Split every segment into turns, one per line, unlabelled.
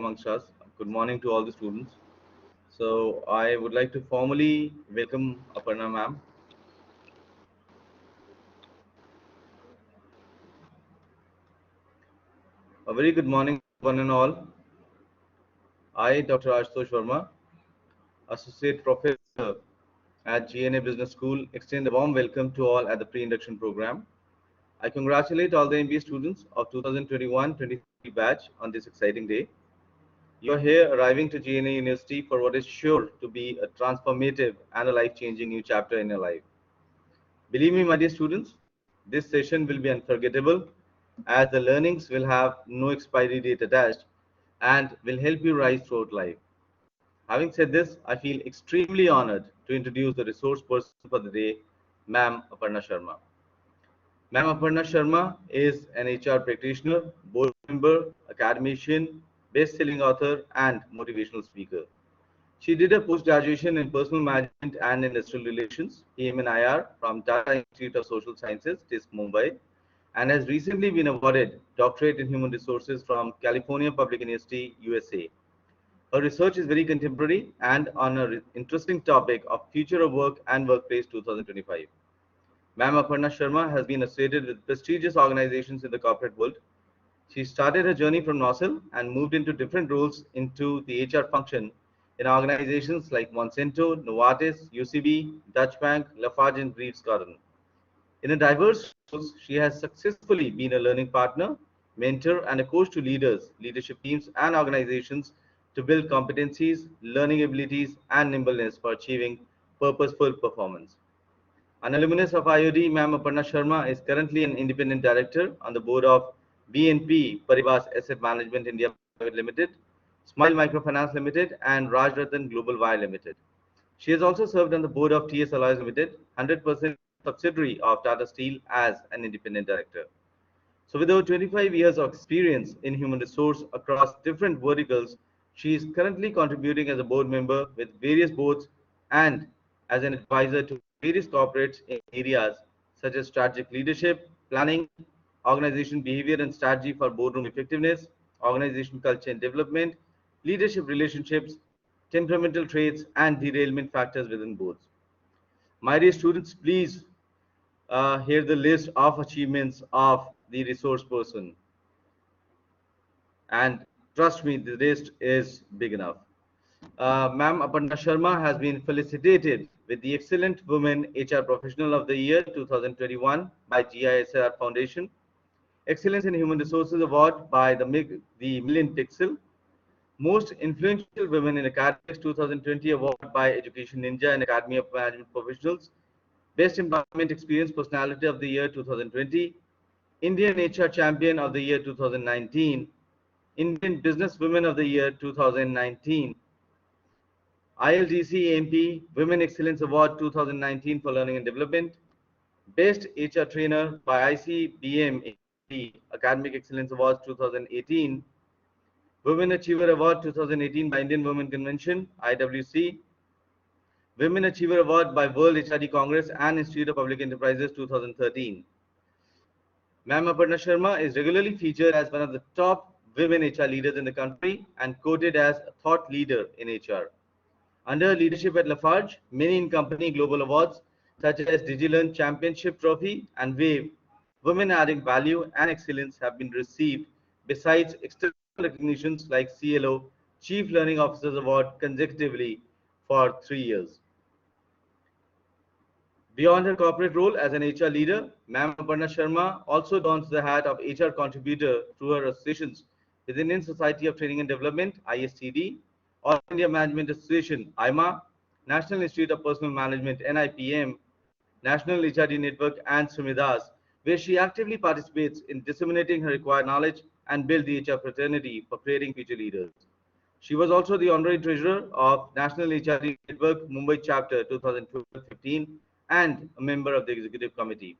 amongst us. Good morning to all the students. So I would like to formally welcome Aparna ma'am. A very good morning, one and all. I, Dr. Ashutosh Sharma, Associate Professor at GNA Business School, extend a warm welcome to all at the pre-induction program. I congratulate all the MBA students of 2021-23 batch on this exciting day. You are here arriving to GNA University for what is sure to be a transformative and a life-changing new chapter in your life. Believe me, my dear students, this session will be unforgettable as the learnings will have no expiry date attached and will help you rise throughout life. Having said this, I feel extremely honored to introduce the resource person for the day, Ma'am Aparna Sharma. Ma'am Aparna Sharma is an HR practitioner, board member, academician, best-selling author, and motivational speaker. She did a post-graduation in Personal Management and Industrial Relations, PM&IR, from Tata Institute of Social Sciences, TISC, Mumbai, and has recently been awarded Doctorate in Human Resources from California Public University, USA. Her research is very contemporary and on an interesting topic of Future of Work and Workplace 2025. Ma'am Aparna Sharma has been associated with prestigious organizations in the corporate world. She started her journey from Nossel and moved into different roles into the HR function in organizations like Monsanto, Novartis, UCB, Dutch Bank, Lafarge, and Reed Scotland. In a diverse roles, she has successfully been a learning partner, mentor, and a coach to leaders, leadership teams, and organizations to build competencies, learning abilities, and nimbleness for achieving purposeful performance. An alumnus of IOD, Ma'am Aparna Sharma is currently an independent director on the board of BNP Paribas Asset Management India Private Limited, Smile Microfinance Limited, and Rajratan Global Wire Limited. She has also served on the board of TS Alloys Limited, 100% subsidiary of Tata Steel, as an independent director. So with over 25 years of experience in human resource across different verticals, she is currently contributing as a board member with various boards and as an advisor to various corporates in areas such as strategic leadership, planning, organization behavior and strategy for boardroom effectiveness, organization culture and development, leadership relationships, temperamental traits, and derailment factors within boards. My dear students, please hear the list of achievements of the resource person. And trust me, the list is big enough. Ma'am Aparna Sharma has been felicitated with the Excellent Women HR Professional of the Year 2021 by GISR Foundation, Excellence in Human Resources Award by the Million Pixel, Most Influential Women in Academics 2020 Award by Education Ninja and Academy of Management Professionals, Best Employment Experience Personality of the Year 2020, Indian HR Champion of the Year 2019, Indian Business Women of the Year 2019, ILGC AMP Women Excellence Award 2019 for Learning and Development, Best HR Trainer by ICBM Academic Excellence Awards 2018, Women Achiever Award 2018 by Indian Women Convention, IWC, Women Achiever Award by World HRD Congress and Institute of Public Enterprises 2013. Ma'am Aparna Sharma is regularly featured as one of the top women HR leaders in the country and quoted as a thought leader in HR. Under her leadership at Lafarge, many in-company global awards such as DigiLearn Championship Trophy and WAVE, Women Adding Value and Excellence have been received, besides external recognitions like CLO, Chief Learning Officers Award consecutively for 3 years. Beyond her corporate role as an HR leader, Ma'am Aparna Sharma also dons the hat of HR contributor through her associations with Indian Society of Training and Development, ISTD, All India Management Association, IMA, National Institute of Personal Management, NIPM, National HRD Network, and Sumidas, where she actively participates in disseminating her required knowledge and build the HR fraternity for creating future leaders. She was also the honorary treasurer of National HRD Network Mumbai chapter 2012-15 and a member of the executive committee.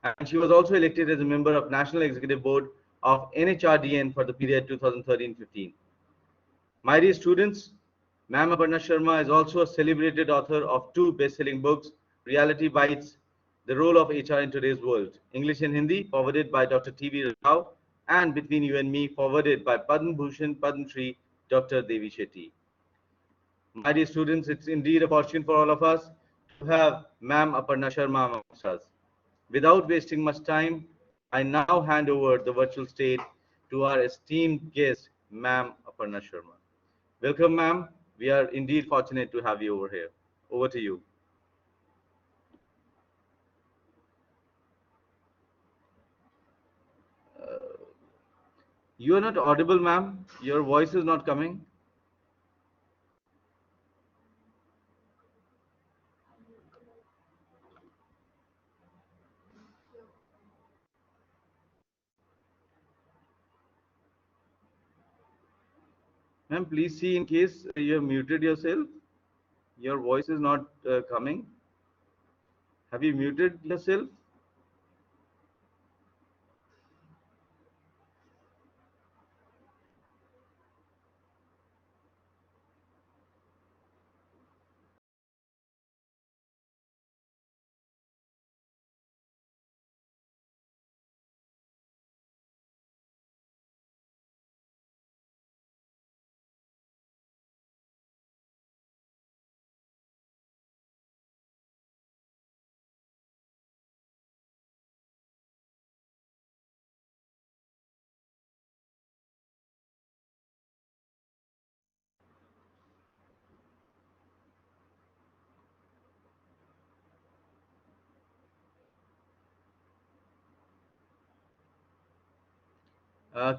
And she was also elected as a member of National Executive Board of NHRDN for the period 2013-15. My dear students, Ma'am Aparna Sharma is also a celebrated author of 2 best-selling books, Reality Bites, The Role of HR in Today's World, English and Hindi, forwarded by Dr. T.V. Rao, and Between You and Me, forwarded by Padma Bhushan Padma Shri Dr. Devi Shetty. My dear students, it's indeed a fortune for all of us to have Ma'am Aparna Sharma amongst us. Without wasting much time, I now hand over the virtual stage to our esteemed guest, Ma'am Aparna Sharma. Welcome, ma'am. We are indeed fortunate to have you over here. Over to you. You are not audible, ma'am. Your voice is not coming. Ma'am, please see in case you have muted yourself. Your voice is not coming. Have you muted yourself?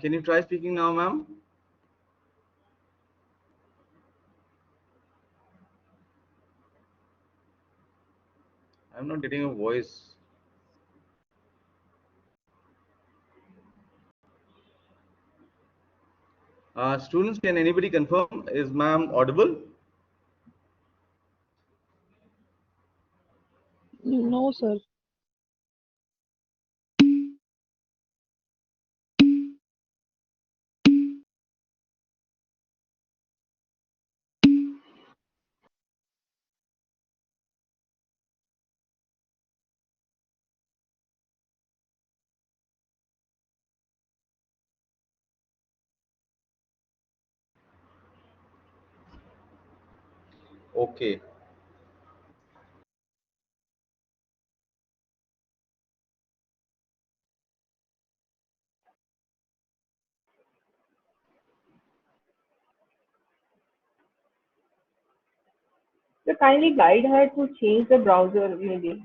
Can you try speaking now, ma'am? I'm not getting a voice. Students, can anybody confirm? Is ma'am audible?
No, sir.
Okay.
So kindly guide her to change the browser maybe.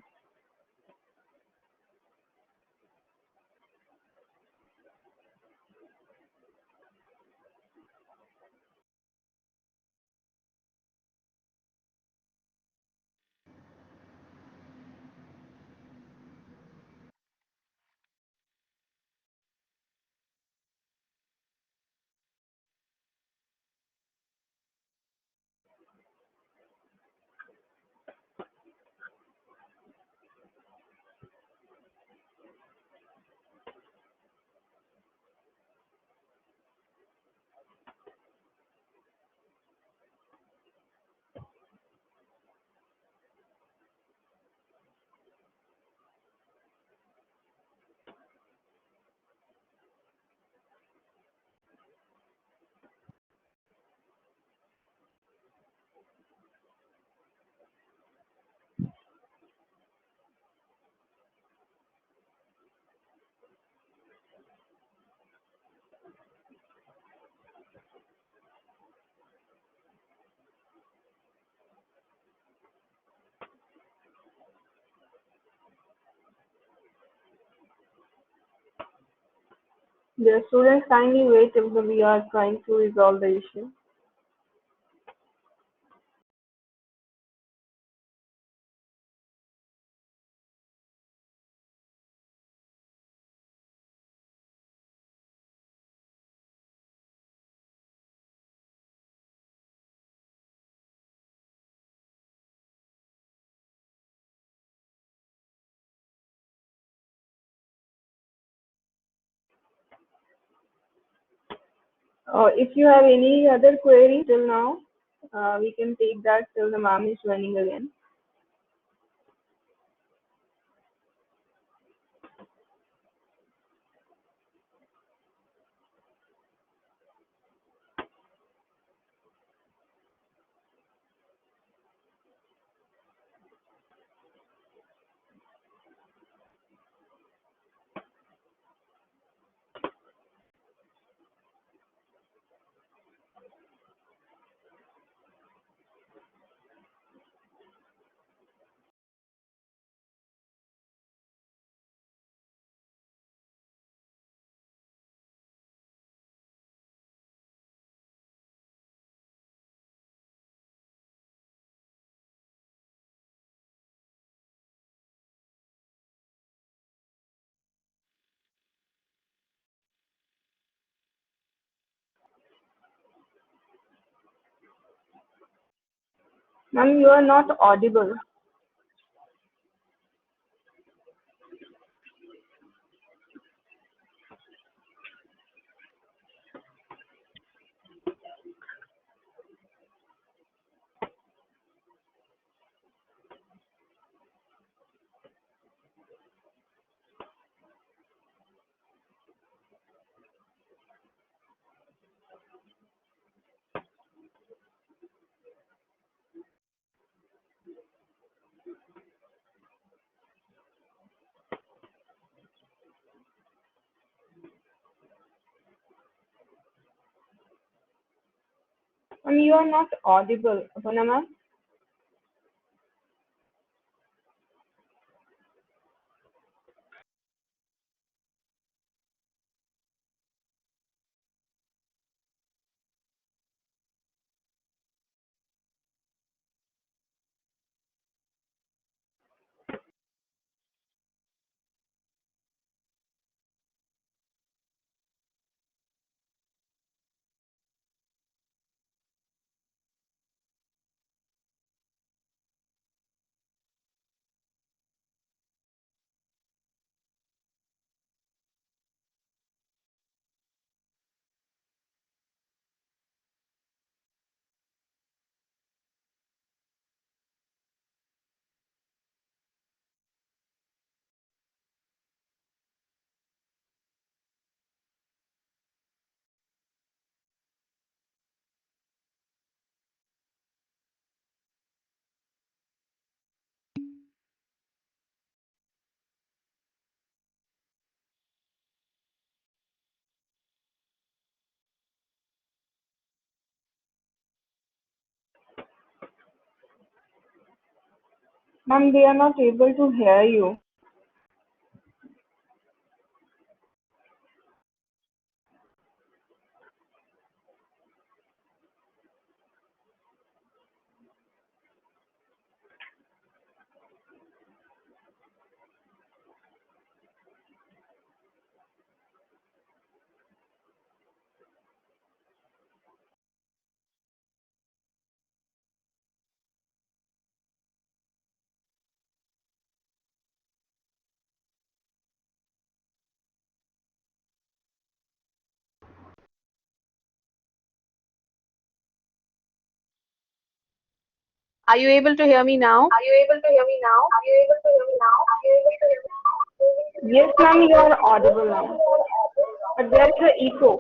The students kindly wait till we are trying to resolve the issue. If you have any other query till now, we can take that till the ma'am is joining again. Ma'am, you are not audible. Ma'am, you are not audible. Apurna ma'am? Ma'am, they are not able to hear you.
Are you able to hear me now?
Are you able to hear me now? Are you able to hear me now? Are you able to hear me now?
Yes, ma'am, you are audible now. But there is a echo.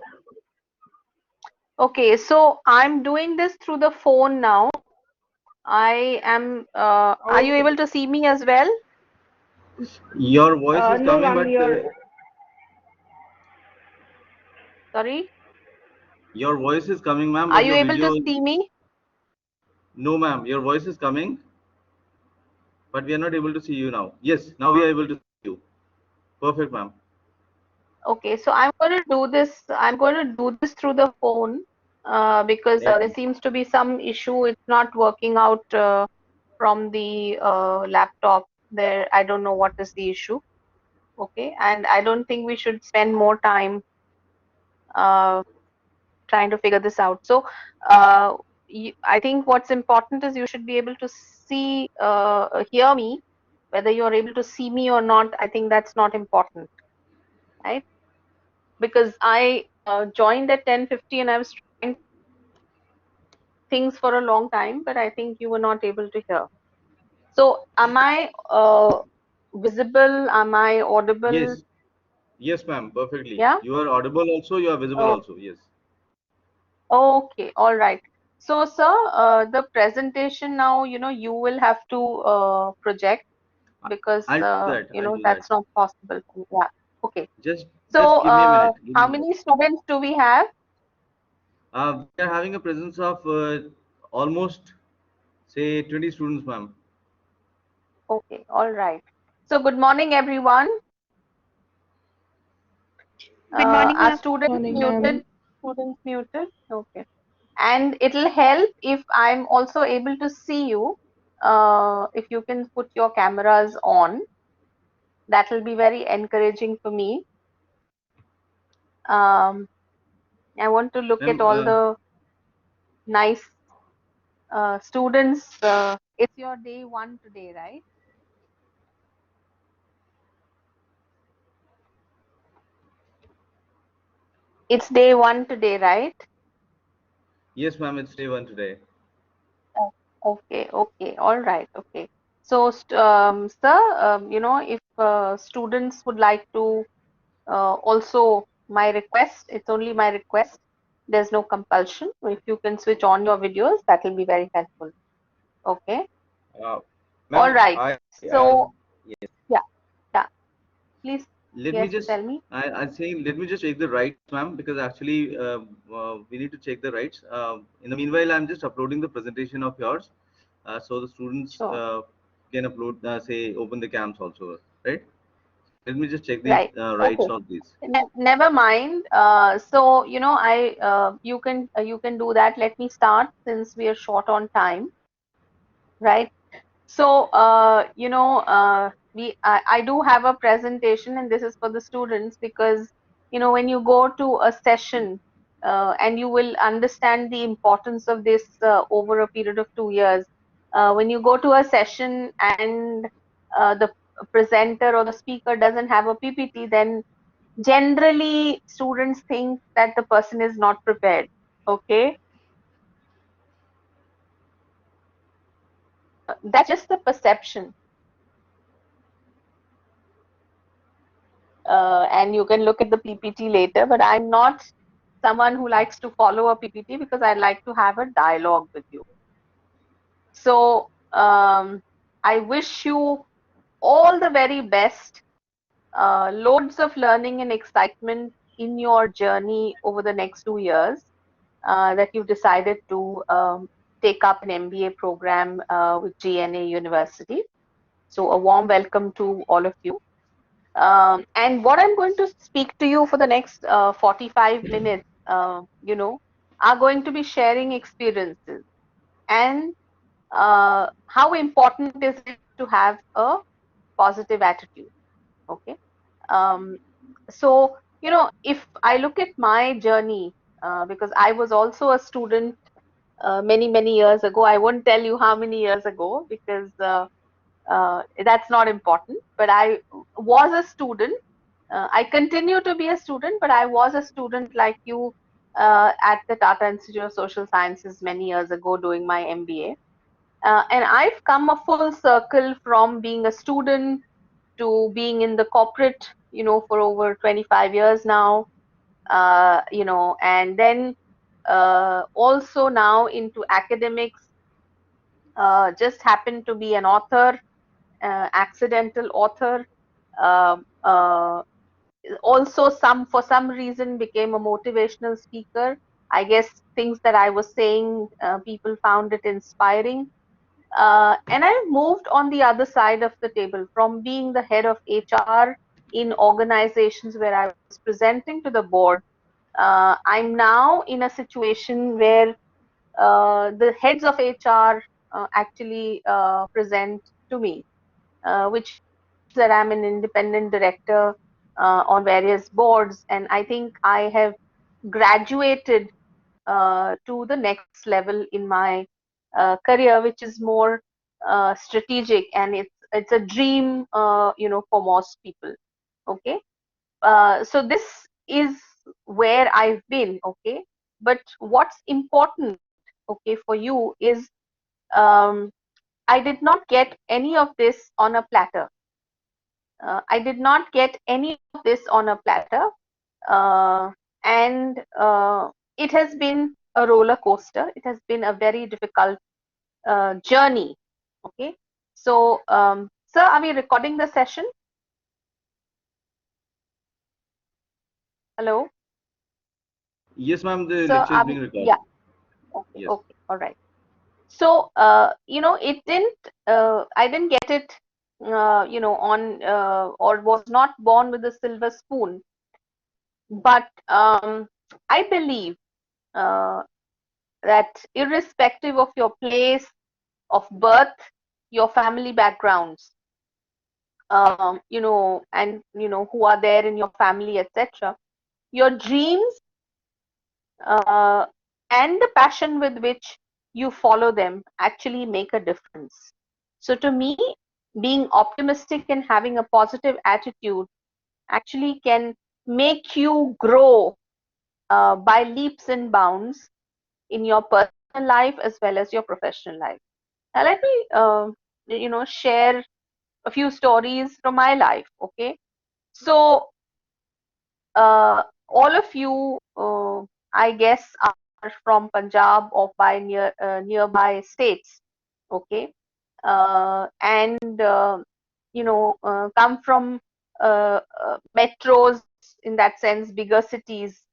Okay, so I'm doing this through the phone now. I am, are you
Okay.
able to see me as well?
Your voice is
No,
coming,
ma'am,
but
Sorry,
your voice is coming, ma'am,
are
but
you
your
able to
video.
see me?
No, ma'am. Your voice is coming, but we are not able to see you now. Yes, now we are able to see you. Perfect, ma'am.
Okay, so I'm going to do this. I'm going to do this through the phone because there
Okay.
seems to be some issue. It's not working out from the laptop. There, I don't know what is the issue. Okay, and I don't think we should spend more time uh, trying to figure this out. So, I think what's important is you should be able to see, hear me, whether you're able to see me or not. I think that's not important, right? Because I joined at 10:50 and I was trying things for a long time, but I think you were not able to hear. So, am I visible? Am I audible?
Yes. Yes, ma'am. Perfectly.
Yeah.
You are audible also. You are visible
Oh,
also. Yes.
okay. All right. So, sir, the presentation now, you will have to project because
I'll do that. I'll do that.
that's not possible. Yeah. Okay.
Just
So,
give me a minute. Give
how
me a minute.
many students do we have?
We are having a presence of almost say 20 students, ma'am.
Okay. All right. So, good morning, everyone.
Good morning,
Are
ma'am.
students
Morning,
muted?
ma'am.
Students muted? Okay. And it'll help if I'm also able to see you. If you can put your cameras on, that will be very encouraging for me. Um, I want to look at
Ma'am,
all the nice. Students, it's your day one today, right? It's day one today, right?
Yes, ma'am, it's day one today.
Oh, okay, okay, all right, okay. So, sir, if students would like to also, my request, it's only my request, there's no compulsion. If you can switch on your videos, that will be very helpful. Okay,
Uh,
all
Ma'am,
right. So,
yes.
yeah, yeah, please,
Let me
yes,
just,
tell me.
I'm saying, let me just check the rights, ma'am, because actually we need to check the rights. In the meanwhile, I'm just uploading the presentation of yours, so the students
Sure,
can upload, say, open the cams also, right? Let me just check the
right.
rights
Okay.
of these.
Never mind. So, you can do that. Let me start since we are short on time, right? So, I do have a presentation, and this is for the students because, when you go to a session, and you will understand the importance of this over a period of 2 years. When you go to a session and the presenter or the speaker doesn't have a PPT, then generally students think that the person is not prepared. Okay, that's just the perception. And you can look at the PPT later, but I'm not someone who likes to follow a PPT because I like to have a dialogue with you. So I wish you all the very best, loads of learning and excitement in your journey over the next 2 years, that you've decided to take up an MBA program with GNA University. So a warm welcome to all of you. And what I'm going to speak to you for the next 45 minutes, are going to be sharing experiences and how important is it to have a positive attitude. Okay. Um, so, if I look at my journey, because I was also a student many, many years ago, I won't tell you how many years ago because that's not important, but I was a student. I continue to be a student, but I was a student like you at the Tata Institute of Social Sciences many years ago doing my MBA. And I've come a full circle from being a student to being in the corporate, for over 25 years now, and then also now into academics, just happened to be an author, accidental author. Uh, uh, Also, for some reason became a motivational speaker. I guess things that I was saying, people found it inspiring. And I moved on the other side of the table from being the head of HR in organizations where I was presenting to the board. I'm now in a situation where the heads of HR actually present to me, which means that I'm an independent director on various boards. And I think I have graduated to the next level in my career, which is more strategic, and it's a dream, for most people. Okay, so this is where I've been. Okay, but what's important, okay, for you is um, I did not get any of this on a platter. I did not get any of this on a platter, uh, and it has been a roller coaster. It has been a very difficult journey. Okay, so sir, are we recording the session? Hello,
Yes, ma'am, the
sir,
lecture is
are
being
we? Yeah.
recorded.
Okay.
Yes.
Okay. All right. So it didn't. I didn't get it. On or was not born with a silver spoon. But I believe uh, that irrespective of your place of birth, your family backgrounds, and who are there in your family, etc., your dreams uh, and the passion with which you follow them actually make a difference. So to me, being optimistic and having a positive attitude actually can make you grow by leaps and bounds in your personal life as well as your professional life. Now let me share a few stories from my life. Okay, so all of you, I guess, are from Punjab or by nearby states. Okay, and come from metros, in that sense, bigger cities,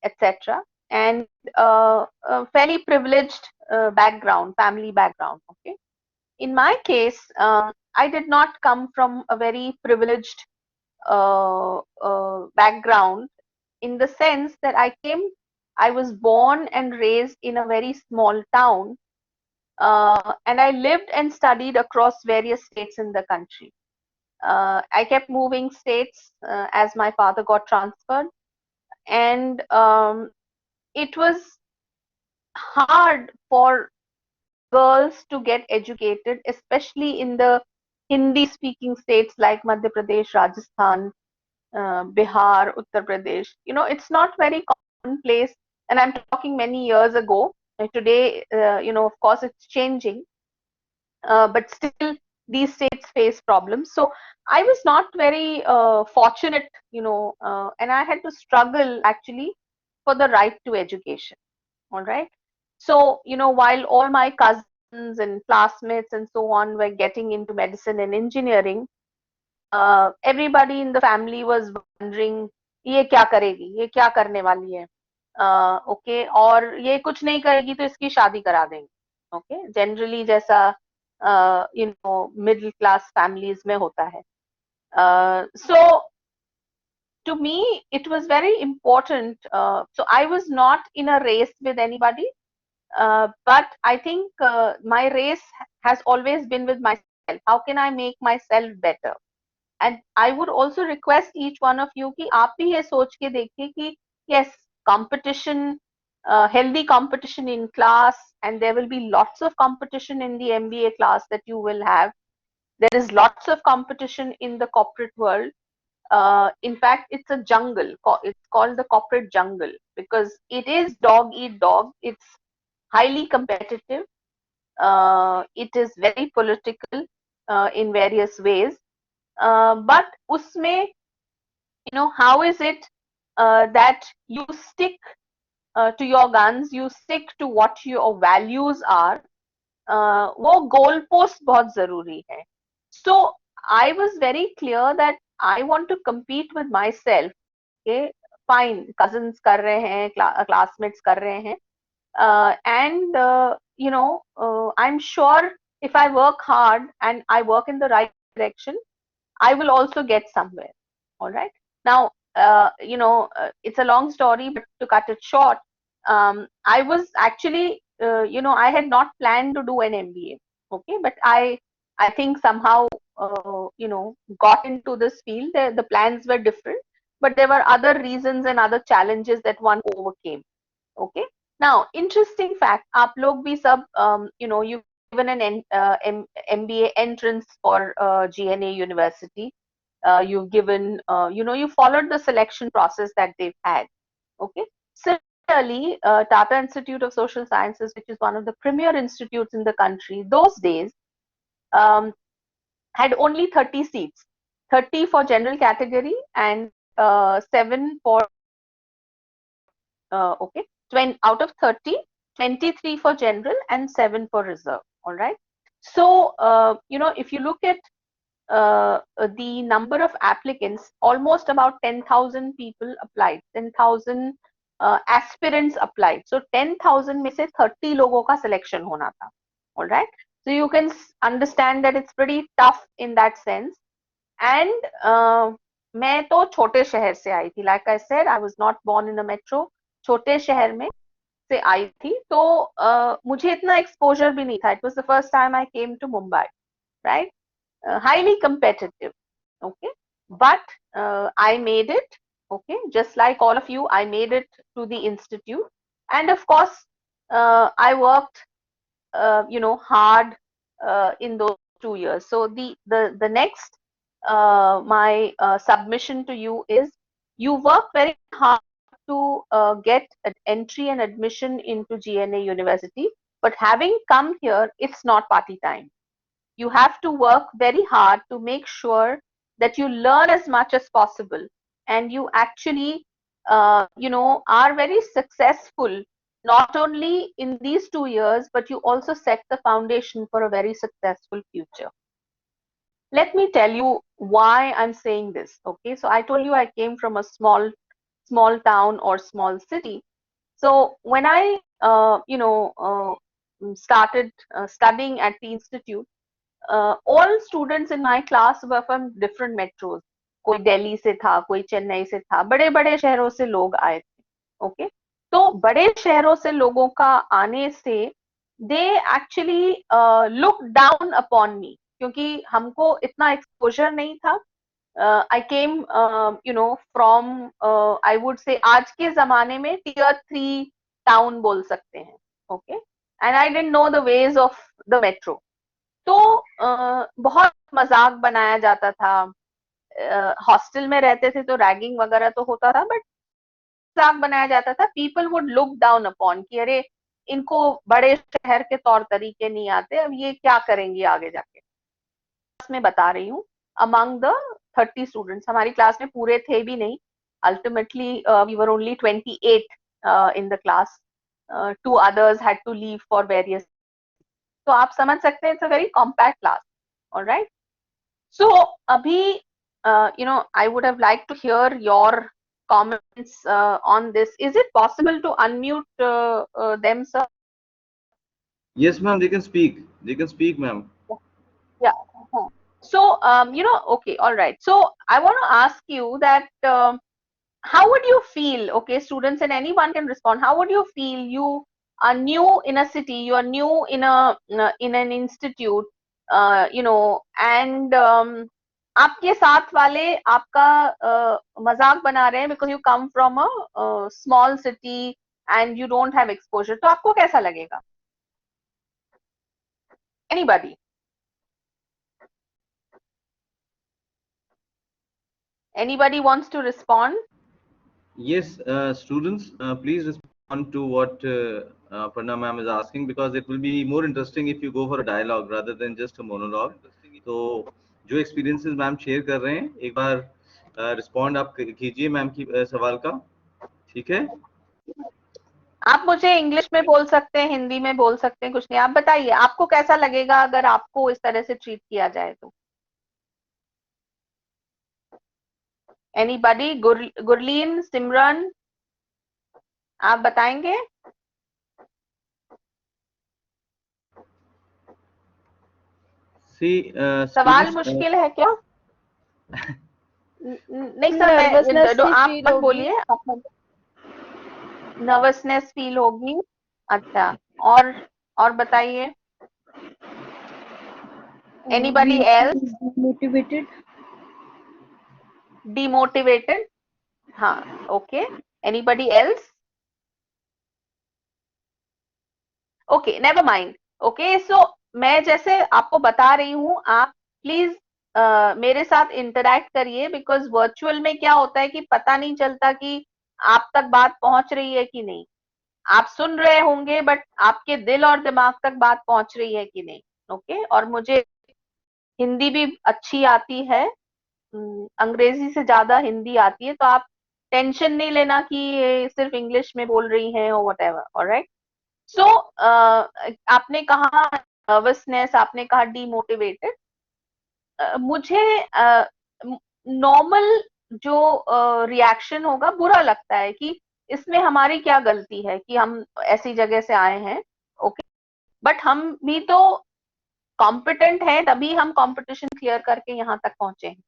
etc., and a fairly privileged background, family background. Okay, in my case, I did not come from a very privileged background, in the sense that I was born and raised in a very small town, and I lived and studied across various states in the country. I kept moving states as my father got transferred, and it was hard for girls to get educated, especially in the Hindi speaking states like Madhya Pradesh, Rajasthan, Bihar, Uttar Pradesh. It's not very commonplace, and I'm talking many years ago. Today, of course, it's changing, but still, these states face problems. So I was not very fortunate, and I had to struggle actually for the right to education. All right. So, while all my cousins and classmates and so on were getting into medicine and engineering, everybody in the family was wondering, ये क्या करेगी, ये क्या करने वाली है, okay, और ये कुछ नहीं करेगी तो इसकी शादी करा देंगे. ओके, जनरली जैसा मिडिल क्लास फैमिलीज में होता है. So to me it was very important. So I was not in a race with anybody, but I think my race has always been with myself. How can I make myself better? And I would also request each one of you कि आप भी ये सोच के देखिए कि yes, competition, healthy competition in class, and there will be lots of competition in the MBA class that you will have. There is lots of competition in the corporate world. In fact, it's a jungle. It's called the corporate jungle because it is dog eat dog. It's highly competitive. It is very political in various ways. But usme, how is it that you stick to your guns, you stick to what your values are? वो goal post बहुत जरूरी है. So I was very clear that I want to compete with myself. Okay, fine, cousins कर रहे हैं, classmates कर रहे हैं, and I'm sure if I work hard and I work in the right direction, I will also get somewhere. All right. Now, it's a long story, but to cut it short, I was actually, I had not planned to do an MBA. Okay, but I think somehow, got into this field. The plans were different, but there were other reasons and other challenges that one overcame. Okay. Now, interesting fact, आप लोग भी सब, you've given an MBA entrance for GNA University. You've given, you followed the selection process that they've had. Okay. Similarly, Tata Institute of Social Sciences, which is one of the premier institutes in the country, those days um, had only 30 seats, 30 for general category and 7 for okay, 20 out of 30, 23 for general and 7 for reserve. All right. So, if you look at the number of applicants, almost about 10,000 people applied, 10,000 aspirants applied. So 10,000 में से 30 लोगों का selection होना था. All right. So you can understand that it's pretty tough in that sense. And मैं तो छोटे शहर से आई थी. Like I said, I was not born in a metro. छोटे शहर में से आई थी, तो मुझे इतना एक्सपोजर भी नहीं था. It was the first time I came to Mumbai, right? Highly competitive. Okay, but I made it. Okay, just like all of you, I made it to the institute, and of course, I worked hard in those 2 years. So the next my submission to you is, you work very hard to get an entry and admission into GNA University, but having come here, it's not party time. You have to work very hard to make sure that you learn as much as possible, and you actually are very successful, not only in these 2 years, but you also set the foundation for a very successful future. Let me tell you why I'm saying this. Okay, so I told you I came from a small town or small city. So when I started studying at the institute, all students in my class were from different metros. कोई दिल्ली से था, कोई चेन्नई से था, बड़े बड़े शहरों से लोग आए थे. ओके, तो बड़े शहरों से लोगों का आने से they actually look down upon मी, क्योंकि हमको इतना एक्सपोजर नहीं था. आई came from, I would say आज के जमाने में tier 3 टाउन बोल सकते हैं. Okay, and I didn't know the ways of the metro. तो बहुत मजाक बनाया जाता था. हॉस्टल में रहते थे तो रैगिंग वगैरह तो होता था, बट मजाक बनाया जाता था. People would look down upon कि अरे, इनको बड़े शहर के तौर तरीके नहीं आते, अब ये क्या करेंगे आगे जाके. क्लास में बता रही हूँ, अमंग द 30 स्टूडेंट्स, हमारी क्लास में पूरे थे भी नहीं. Ultimately we were only 28 in the class. 2 others had to leave for various. तो आप समझ सकते हैं, it's a very compact class. Alright, so अभी I would have liked to hear your comments on this. Is it possible to unmute them, sir?
Yes, ma'am, they can speak. They can speak, ma'am.
Yeah. So, okay, all right. So I want to ask you that how would you feel, okay, students, and anyone can respond, how would you feel? You are new in a city, you are new in an institute, and आपके साथ वाले आपका मजाक बना रहे हैं because you come from a small city and you don't have exposure. तो आपको कैसा लगेगा? Anybody? Anybody wants to respond?
Yes, students, please respond to what Prana ma'am is asking, because it will be more interesting if you go for a dialogue rather than just a monologue. तो जो experiences ma'am share कर रहे हैं, एक बार respond आप कीजिए ma'am की सवाल का. ठीक है,
आप मुझे इंग्लिश में बोल सकते हैं, हिंदी में बोल सकते हैं, कुछ नहीं. आप बताइए, आपको कैसा लगेगा अगर आपको इस तरह से ट्रीट किया जाए तो? एनीबॉडी? गुरलीन, सिमरन, आप बताएंगे? सवाल मुश्किल है क्या? नहीं सर, आप मत बोलिए. नर्वसनेस फील होगी. अच्छा, और बताइए. Anybody else? डिमोटिवेटेड. हाँ, okay. Anybody else? Okay, never mind. Okay, so मैं जैसे आपको बता रही हूँ, आप प्लीज मेरे साथ इंटरैक्ट करिए, बिकॉज वर्चुअल में क्या होता है कि पता नहीं चलता कि आप तक बात पहुंच रही है कि नहीं. आप सुन रहे होंगे, बट आपके दिल और दिमाग तक बात पहुंच रही है कि नहीं. ओके, और मुझे हिंदी भी अच्छी आती है, अंग्रेजी से ज्यादा हिंदी आती है, तो आप टेंशन नहीं लेना कि ये सिर्फ इंग्लिश में बोल रही हैं और व्हाटएवर. ऑलराइट, सो आपने कहा नर्वसनेस, आपने कहा डीमोटिवेटेड. मुझे नॉर्मल जो रिएक्शन होगा, बुरा लगता है कि इसमें हमारी क्या गलती है कि हम ऐसी जगह से आए हैं. ओके, बट हम भी तो कॉम्पिटेंट हैं, तभी हम कंपटीशन क्लियर करके यहाँ तक पहुंचे हैं.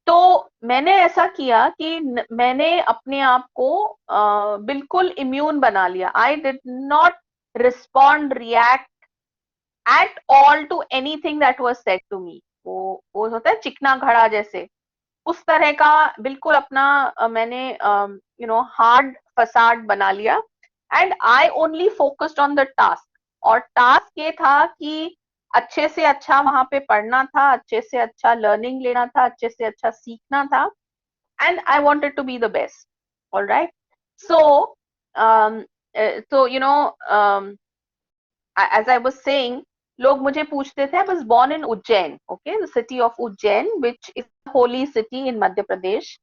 तो मैंने ऐसा किया कि मैंने अपने आप को बिल्कुल इम्यून बना लिया. I did not respond, react at all to anything that was said to me. वो होता है चिकना घड़ा जैसे, उस तरह का बिल्कुल अपना मैंने हार्ड फसाड बना लिया. And I only focused on the task. और टास्क ये था कि अच्छे से अच्छा वहां पे पढ़ना था, अच्छे से अच्छा लर्निंग लेना था, अच्छे से अच्छा सीखना था, and I wanted to be the best. All right. So, um, as I was saying, लोग मुझे पूछते थे, I was born in Ujjain, okay, the city of Ujjain, which is a holy city in Madhya Pradesh,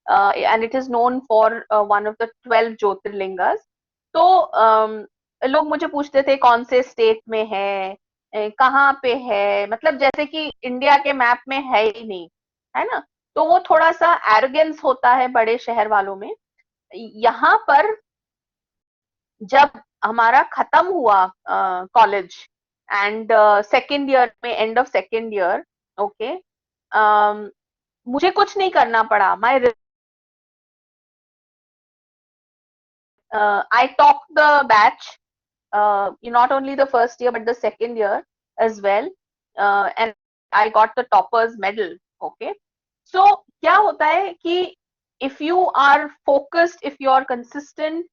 and it is known for one of the 12 Jyotirlingas. तो लोग मुझे पूछते थे कौन से स्टेट में है, कहाँ पे है, मतलब जैसे कि इंडिया के मैप में है ही नहीं, है ना। तो वो थोड़ा सा एरोगेंस होता है बड़े शहर वालों में। यहाँ पर जब हमारा खत्म हुआ कॉलेज एंड सेकेंड ईयर में, end of second year, okay, मुझे कुछ नहीं करना पड़ा। I topped the batch, not only the first year but the second year as well, and I got the toppers medal. Okay, so क्या होता है कि if you are focused, if you are consistent,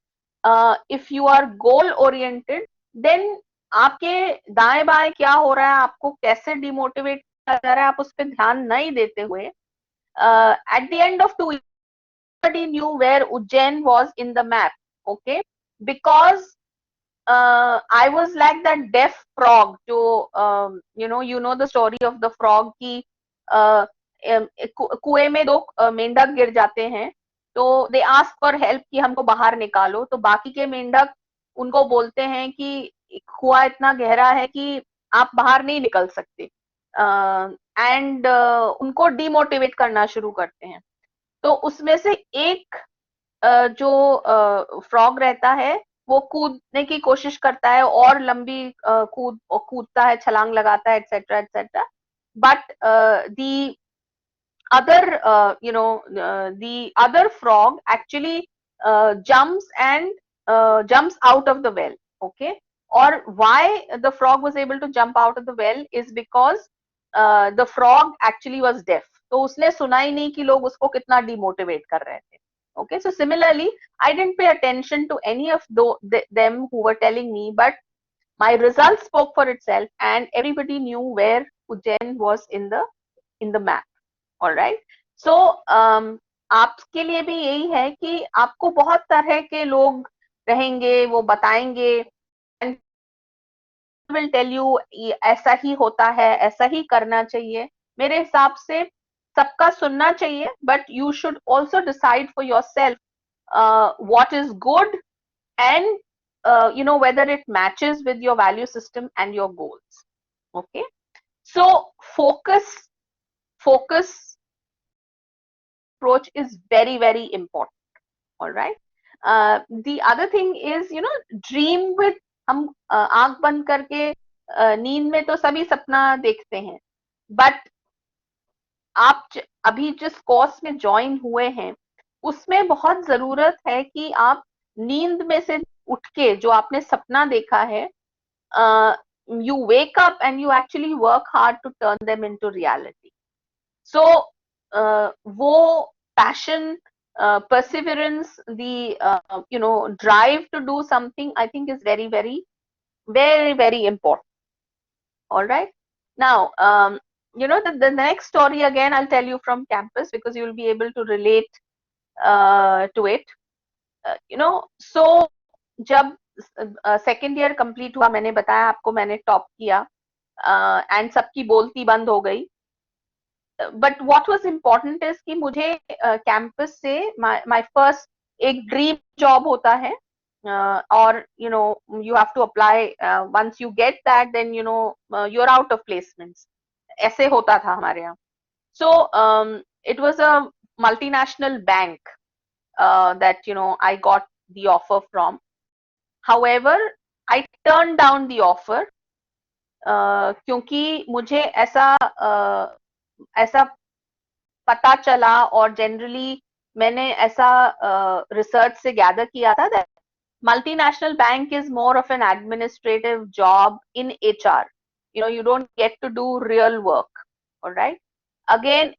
if you are goal oriented, then आपके दाएं बाएं क्या हो रहा है, आपको कैसे डिमोटिवेट किया जा रहा है, आप उस पर ध्यान नहीं देते हुए, at the end of 2 years, nobody knew where Ujjain was in the map. Okay, because I was like that deaf frog. जो you know the story of the frog कि कुएं में दो मेंढक गिर जाते हैं, तो दे आस्क फॉर हेल्प कि हमको बाहर निकालो, तो बाकी के मेंढक उनको बोलते हैं कि कुआं इतना गहरा है कि आप बाहर नहीं निकल सकते, एंड उनको डिमोटिवेट करना शुरू करते हैं। तो उसमें से एक जो फ्रॉग रहता है वो कूदने की कोशिश करता है और लंबी कूदता है, छलांग लगाता है, etcetera etcetera, but the the other frog actually jumps out of the well. Okay, or why the frog was able to jump out of the well is because the frog actually was deaf. तो उसने सुना ही नहीं कि लोग उसको कितना demotivate कर रहे थे। Okay, so similarly, I didn't pay attention to any of them who were telling me, but my results spoke for itself, and everybody knew where Ujjain was in the map. All right. So आपके लिए भी यही है कि आपको बहुत तरह के लोग रहेंगे, वो बताएंगे, and will tell you ऐसा ही होता है, ऐसा ही करना चाहिए। मेरे हिसाब से सबका सुनना चाहिए, but you should also decide for yourself what is good, and whether it matches with your value system and your goals. Okay, so focus approach is very, very important. All right. The other thing is, dream with, हम आंख बंद करके नींद में तो सभी सपना देखते हैं, बट आप अभी जिस कोर्स में ज्वाइन हुए हैं उसमें बहुत जरूरत है कि आप नींद में से उठ के जो आपने सपना देखा है, you wake up and you actually work hard to turn them into reality. So वो passion, perseverance, the drive to do something, I think is very, very, very, very important. All right. Now, the next story again I'll tell you from campus because you will be able to relate to it. So जब second year complete हुआ, मैंने बताया आपको, मैंने top किया, and सबकी बोलती बंद हो गई। But what was important is कि मुझे कैंपस से माय फर्स्ट एक ड्रीम जॉब होता है, और you have to apply, once you get that then you're out of placements, ऐसे होता था हमारे यहाँ। So it was a multinational bank that I got the offer from. However, I turned down the offer क्योंकि मुझे ऐसा पता चला, और जनरली मैंने ऐसा रिसर्च से गैदर किया था that multinational bank is more of an administrative job in HR. You don't get to do real work. All right. Again,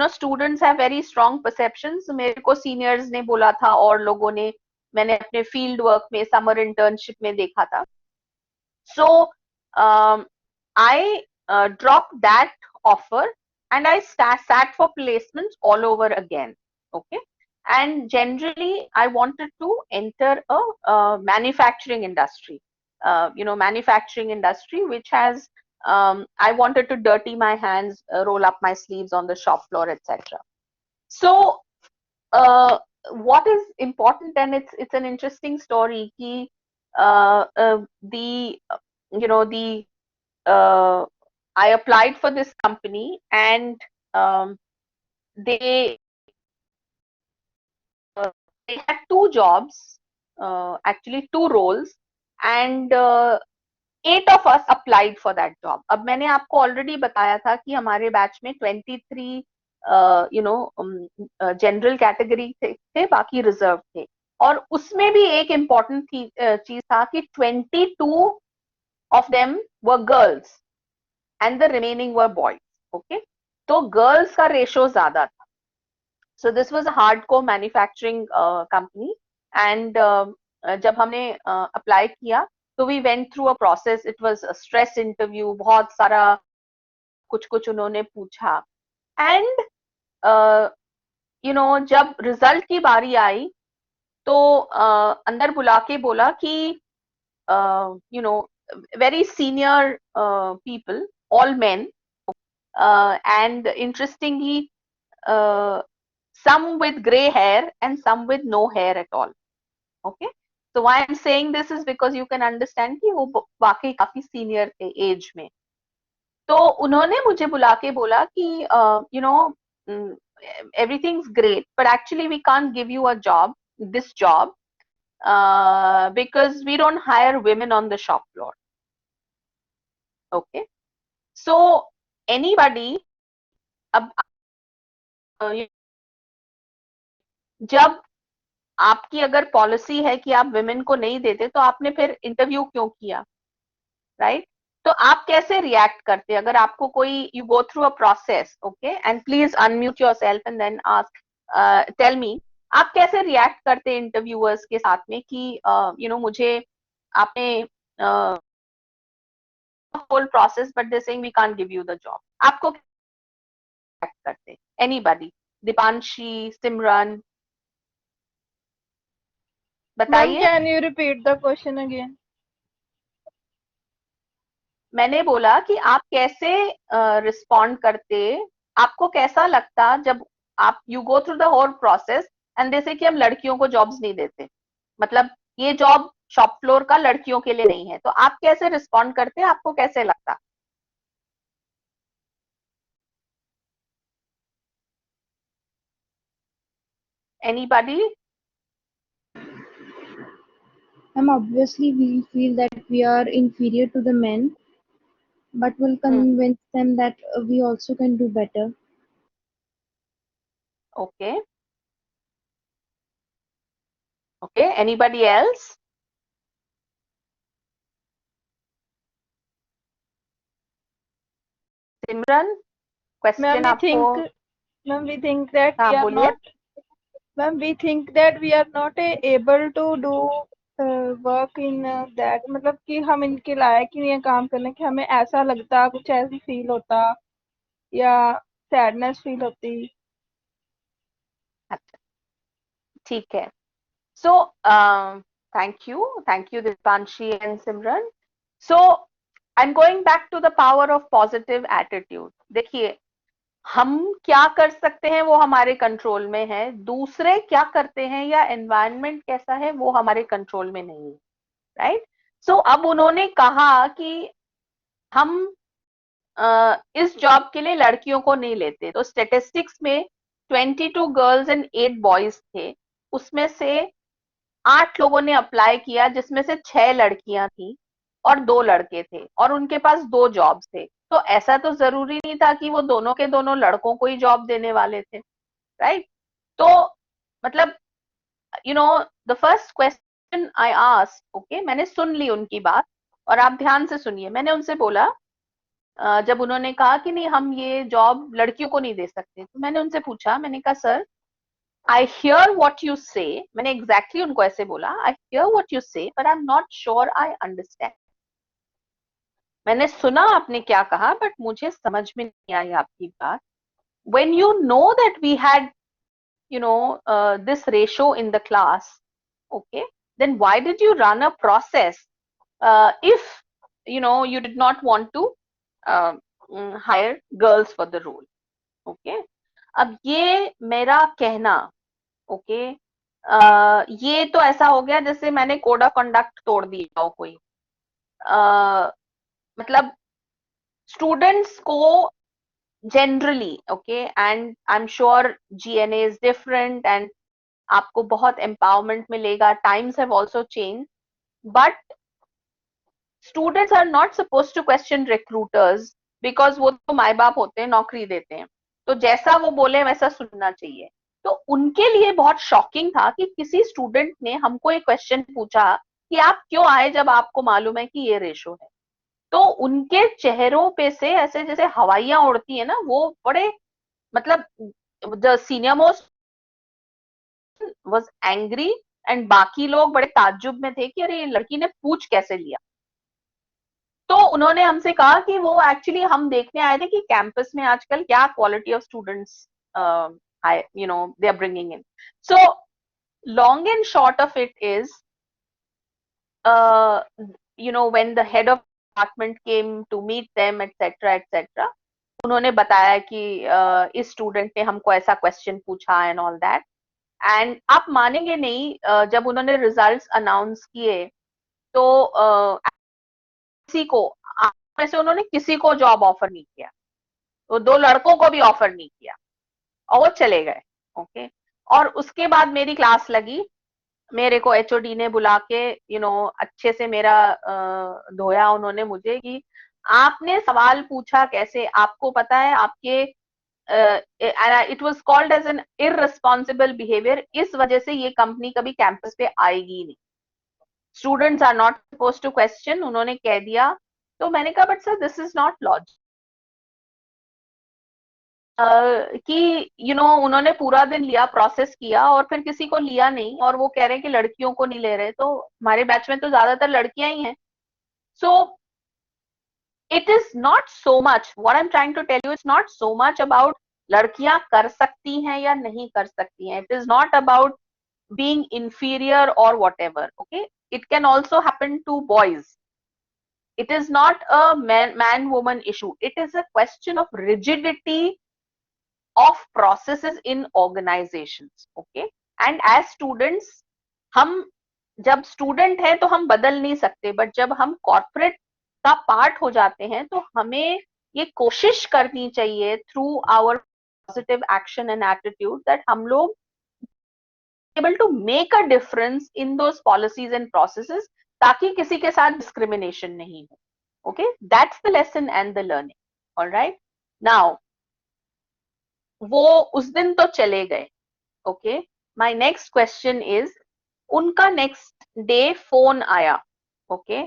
students have very strong perceptions. मेरे को seniors ने बोला था और लोगों ने, मैंने अपने फील्ड वर्क में समर इंटर्नशिप में देखा था So I dropped that offer and I sat for placements all over again. Okay. And generally, I wanted to enter a manufacturing industry, manufacturing industry, which has, I wanted to dirty my hands, roll up my sleeves on the shop floor, etc. So, what is important, and it's an interesting story, ki, the, the I applied for this company and um, they they had two jobs, actually two roles, and 8 of us applied for that job. अब मैंने आपको already बताया था कि हमारे batch में 23 general category थे, बाकी रिजर्व थे, और उसमें भी एक इम्पोर्टेंट चीज था कि 22 of them were girls and the remaining were boys. Okay, तो girls का रेशो ज्यादा था. So this was a hardcore manufacturing company, and जब हमने अप्लाई किया तो we went through a process. It was a stress interview, बहुत सारा कुछ कुछ उन्होंने पूछा, and जब रिजल्ट की बारी आई तो अंदर बुला के बोला कि very senior people, all men, and interestingly, some with gray hair and some with no hair at all. Okay, so why I'm saying this is because you can understand कि वो वाकई काफी senior थे age में. तो उन्होंने मुझे बुला के बोला कि everything's great, but actually we can't give you a job, this job, because we don't hire women on the shop floor. Okay, so anybody, अब जब आपकी अगर पॉलिसी है कि आप विमेन को नहीं देते तो आपने फिर इंटरव्यू क्यों किया, राइट? तो आप कैसे रिएक्ट करते अगर आपको कोई, you go through a process, okay, and please unmute yourself and then ask, tell me, आप कैसे रिएक्ट करते इंटरव्यूअर्स के साथ में कि मुझे आपने whole process but they saying we can't give you the job, आपको रिएक्ट करते? एनीबॉडी, दीपांशी, सिमरन,
Ma'am,
बताइए.
can you repeat the question again?
मैंने बोला कि आप कैसे रिस्पॉन्ड करते, आपको कैसा लगता जब आप you go through the whole process and जैसे कि हम लड़कियों को जॉब्स नहीं देते, मतलब ये जॉब शॉप फ्लोर का लड़कियों के लिए नहीं है, तो आप कैसे रिस्पॉन्ड करते, आपको कैसे लगता? Anybody?
Obviously we feel that we are inferior to the men, but we'll convince them that we also can do better.
Okay. Okay, anybody else? Simran, question आपको?
Ma'am, we think that
हाँ,
we are
बोलिए.
not. Ma'am, we think that we are not able to do work in that. मतलब कि हम इनके लायक ही नहीं है काम करने के, हमें ऐसा लगता, कुछ ऐसी फील होता या सैडनेस फील होती.
अच्छा, ठीक है. So, thank you, Dipanshi and Simran. So, I'm going back to the power of positive attitude. देखिए, हम क्या कर सकते हैं वो हमारे कंट्रोल में है, दूसरे क्या करते हैं या एनवायरनमेंट कैसा है वो हमारे कंट्रोल में नहीं है, राइट? सो अब उन्होंने कहा कि हम इस जॉब के लिए लड़कियों को नहीं लेते, तो स्टेटिस्टिक्स में 22 गर्ल्स एंड 8 बॉयज थे, उसमें से 8 लोगों ने अप्लाई किया, जिसमें से 6 लड़कियां थी और 2 लड़के थे, और उनके पास 2 जॉब्स थे. तो ऐसा तो जरूरी नहीं था कि वो दोनों के दोनों लड़कों को ही जॉब देने वाले थे, राइट? तो मतलब the first question I asked, okay, मैंने सुन ली उनकी बात, और आप ध्यान से सुनिए. मैंने उनसे बोला, जब उन्होंने कहा कि नहीं हम ये जॉब लड़कियों को नहीं दे सकते, तो मैंने उनसे पूछा, मैंने कहा sir, I hear what you say. मैंने exactly उनको ऐसे बोला, I hear what you say, but I'm not sure I understand. मैंने सुना आपने क्या कहा, बट मुझे समझ में नहीं आई आपकी बात. When you know that we had, this ratio in the class, okay, then why did you run a process if you did not want to uh, hire girls for the role? Okay. अब ये मेरा कहना, okay, ये तो ऐसा हो गया जैसे मैंने कोड ऑफ कंडक्ट तोड़ दिया हो कोई. मतलब स्टूडेंट्स को generally, okay, and I am sure GNA is different and आपको बहुत एम्पावरमेंट मिलेगा. Times have also change, but students are not suppose to question recruiters, because वो तो माए बाप होते हैं, नौकरी देते हैं, तो जैसा वो बोले वैसा सुनना चाहिए. तो उनके लिए बहुत शॉकिंग था कि किसी स्टूडेंट ने हमको एक क्वेश्चन पूछा कि आप क्यों आए जब आपको मालूम है कि ये रेशो है. तो उनके चेहरों पे से ऐसे जैसे हवाइयां उड़ती है ना, वो बड़े, मतलब the senior most was angry and बाकी लोग बड़े ताज्जुब में थे कि अरे ये लड़की ने पूछ कैसे लिया. तो उन्होंने हमसे कहा कि वो एक्चुअली हम देखने आए थे कि कैंपस में आजकल क्या quality of students they are bringing in. So long and short of it is, when the head of department came to meet them, etc etc, उन्होंने बताया कि इस स्टूडेंट ने हमको ऐसा क्वेश्चन पूछा एंड ऑल दैट. एंड आप मानेंगे नहीं, जब उन्होंने रिजल्ट्स अनाउंस किए तो किसी को, आप में से उन्होंने किसी को जॉब ऑफर नहीं किया. वो 2 लड़कों को भी ऑफर नहीं किया और वो चले गए. ओके. और उसके बाद मेरी क्लास लगी. मेरे को एचओडी ने बुला के अच्छे से मेरा धोया उन्होंने मुझे कि आपने सवाल पूछा कैसे, आपको पता है आपके, it was called as an irresponsible behaviour. इस वजह से ये कंपनी कभी कैंपस पे आएगी नहीं. Students are not suppose to question, उन्होंने कह दिया. तो मैंने कहा but sir this is not logic. कि उन्होंने पूरा दिन लिया, प्रोसेस किया और फिर किसी को लिया नहीं, और वो कह रहे हैं कि लड़कियों को नहीं ले रहे. तो हमारे बैच में तो ज्यादातर लड़कियां ही हैं. So it is not so much, what I am trying to tell you, it's not so much about लड़कियां कर सकती हैं या नहीं कर सकती हैं. It is not about being inferior or whatever. Okay, it can also happen to boys. It is not a man woman issue. It is a question of rigidity of processes in organizations. Okay, and as students, हम जब student हैं तो हम बदल नहीं सकते, but जब हम कॉर्पोरेट का पार्ट हो जाते हैं तो हमें ये कोशिश करनी चाहिए through our positive action and attitude that हम लोग able to make a difference in those policies and processes, ताकि किसी के साथ discrimination नहीं हो. Okay, that's the lesson and the learning. All right, now वो उस दिन तो चले गए. Okay, my next question is, उनका नेक्स्ट डे फोन आया. ओके,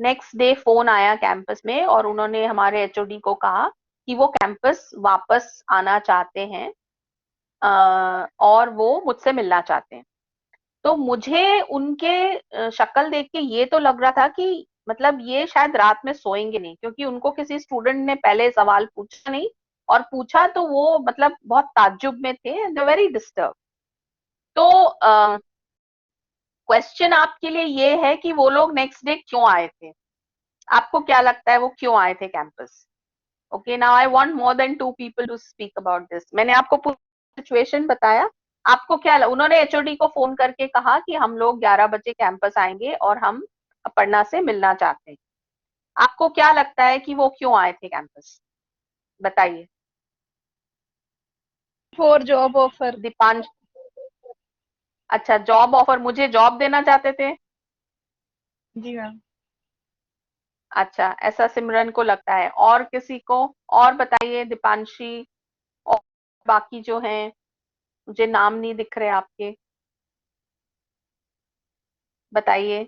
नेक्स्ट डे फोन आया कैंपस में और उन्होंने हमारे एचओडी को कहा कि वो कैंपस वापस आना चाहते हैं और वो मुझसे मिलना चाहते हैं. तो मुझे उनके शक्ल देख के ये तो लग रहा था कि मतलब ये शायद रात में सोएंगे नहीं, क्योंकि उनको किसी स्टूडेंट ने पहले सवाल पूछा नहीं, और पूछा तो वो मतलब बहुत ताज्जुब में थे, दे वेरी डिस्टर्ब. तो क्वेश्चन आपके लिए ये है कि वो लोग नेक्स्ट डे क्यों आए थे. आपको क्या लगता है वो क्यों आए थे campus? Okay, now I want more than 2 people to speak about this. मैंने आपको पूरी सिचुएशन बताया. आपको क्या उन्होंने एचओडी को फोन करके कहा कि हम लोग 11 बजे कैंपस आएंगे और हम अपर्णा से मिलना चाहते हैं. आपको क्या लगता है कि वो क्यों आए थे कैंपस? बताइए.
For job offer.
दीपांश. अच्छा, जॉब ऑफर, मुझे जॉब देना चाहते थे.
जी मैम.
अच्छा, ऐसा सिमरन को लगता है. और किसी को और बताइए. दीपांशी और बाकी जो हैं, मुझे नाम नहीं दिख रहे आपके, बताइए.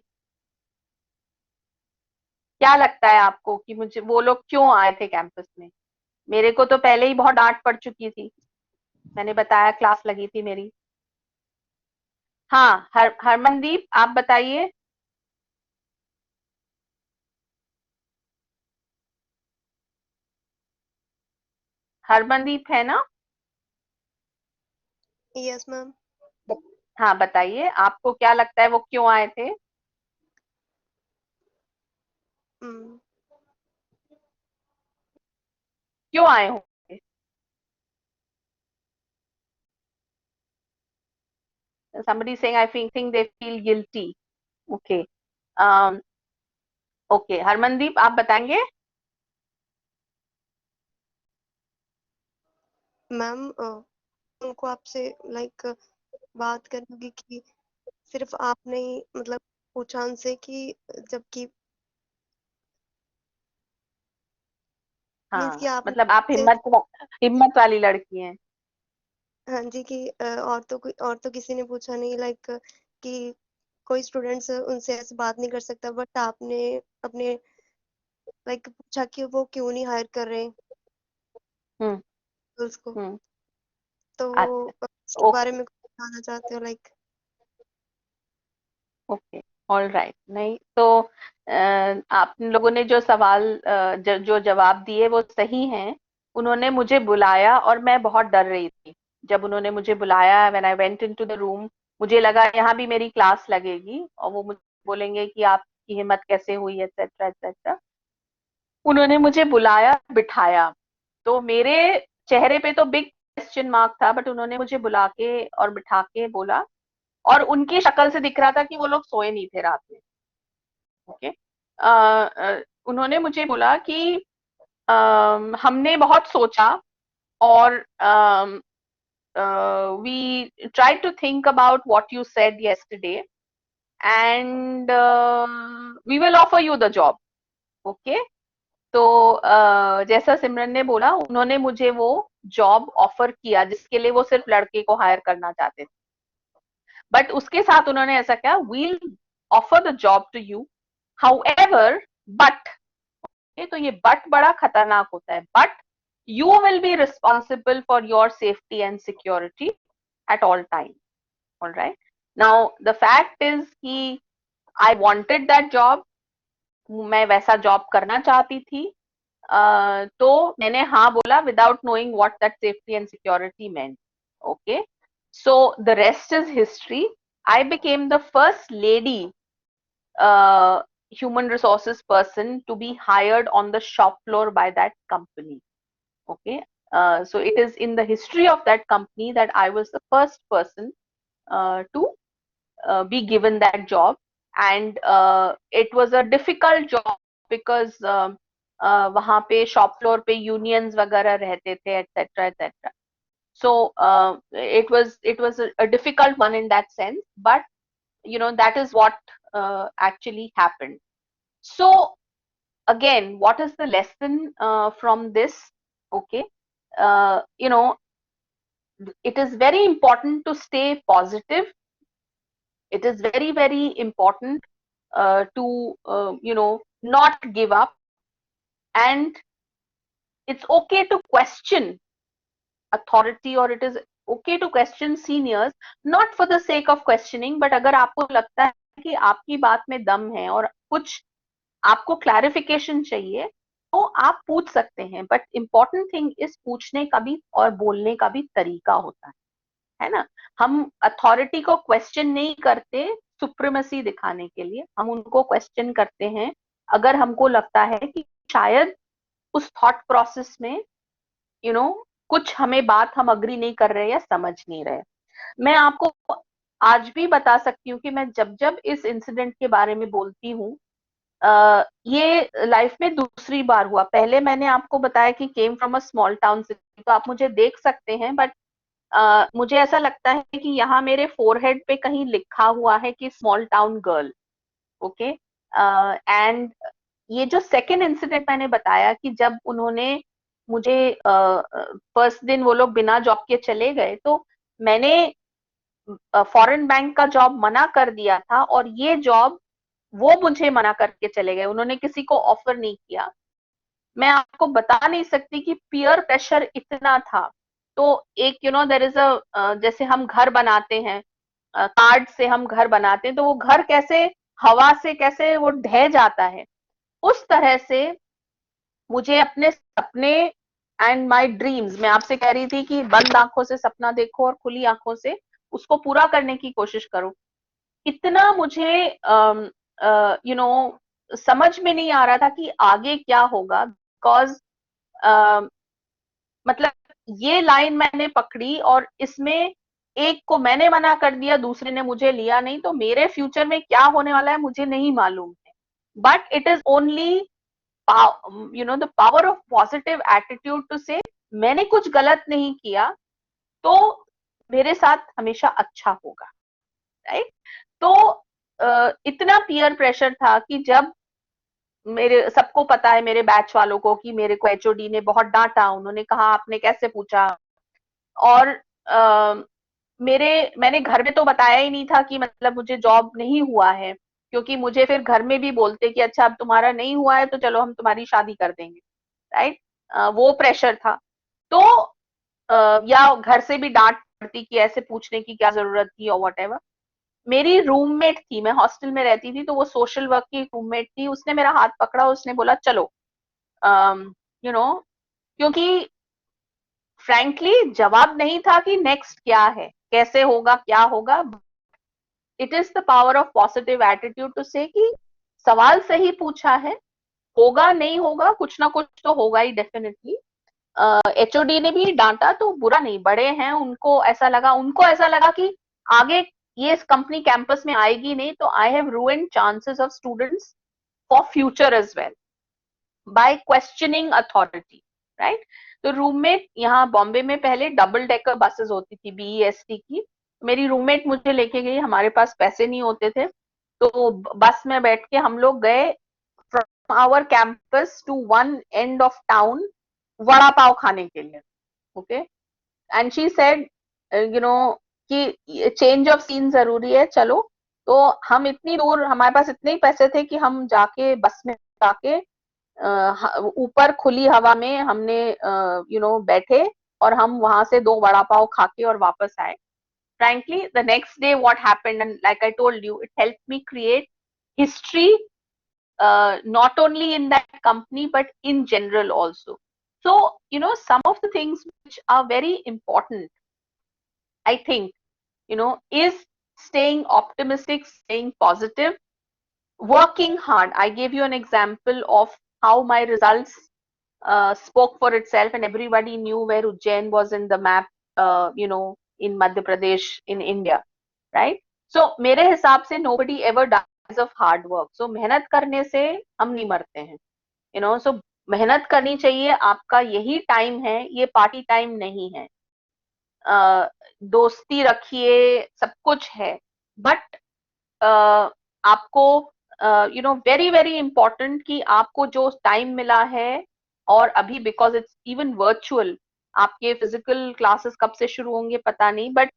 क्या लगता है आपको कि मुझे वो लोग क्यों आए थे कैंपस में? मेरे को तो पहले ही बहुत डांट पड़ चुकी थी, मैंने बताया, क्लास लगी थी मेरी. हाँ, हरमनदीप आप बताइए. हरमनदीप है ना?
Yes ma'am.
हाँ, बताइए आपको क्या लगता है वो क्यों आए थे? क्यों आए होंगे? Somebody saying I think they feel guilty. Okay. Okay, Harmandeep आप बताएंगे?
मैम उनको आपसे लाइक बात करनी होगी कि सिर्फ आपने ही मतलब पूछा उनसे कि जबकि मीन्स कि
हाँ,
आपने
मतलब आप हिम्मत वाली लड़की हैं।
हाँ जी कि और तो किसी ने पूछा नहीं लाइक कि कोई स्टूडेंट्स उनसे ऐसे बात नहीं कर सकता, बट आपने अपने लाइक पूछा कि वो क्यों नहीं हायर कर रहे
हम्म
उसको,
हम्म
तो वो
अच्छा,
इसके बारे
ओके
में कुछ बताना चाहते हो लाइक?
Okay, all right. नहीं तो आप लोगों ने जो सवाल जो जवाब दिए वो सही हैं। उन्होंने मुझे बुलाया और मैं बहुत डर रही थी। जब उन्होंने मुझे बुलाया, when I went into the room, मुझे लगा यहाँ भी मेरी क्लास लगेगी और वो मुझे बोलेंगे कि आपकी हिम्मत कैसे हुई, एक्सेट्रा एक्सेट्रा। उन्होंने मुझे बुलाया, बिठाया, तो मेरे चेहरे पे तो बिग क्वेश्चन मार्क था, बट उन्होंने मुझे बुला के और बिठा के बोला, और उनकी शक्ल से दिख रहा था कि वो लोग सोए नहीं थे रात में। ओके। उन्होंने मुझे बोला कि हमने बहुत सोचा और we try to think about what you said yesterday and we will offer you the job. Okay. तो जैसा सिमरन ने बोला, उन्होंने मुझे वो जॉब ऑफर किया जिसके लिए वो सिर्फ लड़के को हायर करना चाहते थे, बट उसके साथ उन्होंने ऐसा कहा, we'll offer the job to you, however, but, तो ये बट बड़ा खतरनाक होता है, but you will be responsible for your safety and security at all time. All right, now the fact is कि आई वॉन्टेड दैट जॉब, मैं वैसा job करना चाहती थी। तो मैंने हाँ बोला without knowing what that safety and security meant. Okay, so the rest is history. I became the first lady human resources person to be hired on the shop floor by that company. Okay. So it is in the history of that company that I was the first person to be given that job, and it was a difficult job because वहाँ पे shop floor पे unions वगैरह रहते थे, etcetera etcetera. So it was a difficult one in that sense, but that is what actually happened. So again, what is the lesson from this? Okay, you know, it is very important to stay positive. It is very very important to not give up, and it's okay to question authority, or it is okay to question seniors, not for the sake of questioning, but अगर आपको लगता है कि आपकी बात में दम है और कुछ आपको क्लैरिफिकेशन चाहिए, तो आप पूछ सकते हैं, बट इम्पोर्टेंट थिंग इस पूछने का भी और बोलने का भी तरीका होता है ना? हम अथॉरिटी को क्वेश्चन नहीं करते सुप्रीमेसी दिखाने के लिए, हम उनको क्वेश्चन करते हैं अगर हमको लगता है कि शायद उस थॉट प्रोसेस में कुछ हमें बात हम अग्री नहीं कर रहे या समझ नहीं रहे। मैं आपको आज भी बता सकती हूँ कि मैं जब जब इस इंसिडेंट के बारे में बोलती हूँ, ये लाइफ में दूसरी बार हुआ। पहले मैंने आपको बताया कि came from a small town city, तो आप मुझे देख सकते हैं, बट मुझे ऐसा लगता है कि यहाँ मेरे फोरहेड पे कहीं लिखा हुआ है कि small town girl. Okay. And ये जो सेकेंड इंसिडेंट मैंने बताया कि जब उन्होंने मुझे फर्स्ट दिन वो लोग बिना जॉब के चले गए, तो मैंने फॉरेन बैंक का जॉब मना कर दिया था, और ये जॉब वो मुझे मना करके चले गए, उन्होंने किसी को ऑफर नहीं किया। मैं आपको बता नहीं सकती कि पीयर प्रेशर इतना था। तो एक देयर इज अ, जैसे हम घर बनाते हैं, कार्ड से हम घर बनाते हैं, तो वो घर कैसे हवा से कैसे वो ढह जाता है, उस तरह से मुझे अपने सपने एंड माय ड्रीम्स, मैं आपसे कह रही थी कि बंद आंखों से सपना देखो और खुली आंखों से उसको पूरा करने की कोशिश करो। इतना मुझे यू नो समझ में नहीं आ रहा था कि आगे क्या होगा, बिकॉज मतलब ये लाइन मैंने पकड़ी और इसमें एक को मैंने मना कर दिया, दूसरे ने मुझे लिया नहीं, तो मेरे फ्यूचर में क्या होने वाला है मुझे नहीं मालूम है। But it is only the power of positive attitude to say मैंने कुछ गलत नहीं किया तो मेरे साथ हमेशा अच्छा होगा, राइट। तो इतना पीयर प्रेशर था कि जब मेरे सबको पता है, मेरे बैच वालों को, कि मेरे को एचओडी ने बहुत डांटा, उन्होंने कहा आपने कैसे पूछा। और मैंने घर में तो बताया ही नहीं था कि मतलब मुझे जॉब नहीं हुआ है, क्योंकि मुझे फिर घर में भी बोलते कि अच्छा अब तुम्हारा नहीं हुआ है तो चलो हम तुम्हारी शादी कर देंगे, राइट। वो प्रेशर था। तो या घर से भी डांट पड़ती कि ऐसे पूछने की क्या जरूरत थी और वट। मेरी रूममेट थी, मैं हॉस्टल में रहती थी, तो वो सोशल वर्क की रूममेट थी, उसने मेरा हाथ पकड़ा, उसने बोला चलो, यू नो क्योंकि फ्रैंकली जवाब नहीं था कि नेक्स्ट क्या है, कैसे होगा, क्या होगा। It is the power of positive attitude to say कि सवाल सही पूछा है, होगा नहीं होगा, कुछ ना कुछ तो होगा ही डेफिनेटली। एचओडी ने भी डांटा तो बुरा नहीं, बड़े हैं, उनको ऐसा लगा कि आगे ये कंपनी कैंपस में आएगी नहीं, तो I have ruined chances of students for future as well by questioning authority, right. तो रूममेट, यहाँ बॉम्बे में पहले डबल डेकर बसेस होती थी बीईएसटी की, मेरी रूममेट मुझे लेके गई, हमारे पास पैसे नहीं होते थे, तो बस में बैठ के हम लोग गए from our campus to one end of town vada pav खाने के लिए, ओके। एंड शी सेड कि चेंज ऑफ सीन जरूरी है, चलो। तो हम इतनी दूर, हमारे पास इतने ही पैसे थे कि हम जाके बस में जाके ऊपर खुली हवा में हमने बैठे और हम वहां से 2 वड़ा पाव खा के और वापस आए। Frankly, the next day what happened, and like I told you, it helped me create history, not only in that company but in general also. So some of the things which are very important, I think, is staying optimistic, staying positive, working hard. I gave you an example of how my results spoke for itself, and everybody knew where Ujjain was in the map, in Madhya Pradesh, in India, right? So मेरे हिसाब से nobody ever dies of hard work. So मेहनत करने से हम नहीं मरते हैं, so मेहनत करनी चाहिए, आपका यही टाइम है, ये पार्टी टाइम नहीं है। दोस्ती रखिए, सब कुछ है, बट आपको वेरी वेरी इंपॉर्टेंट कि आपको जो टाइम मिला है, और अभी बिकॉज इट्स इवन वर्चुअल, आपके फिजिकल क्लासेस कब से शुरू होंगे पता नहीं, but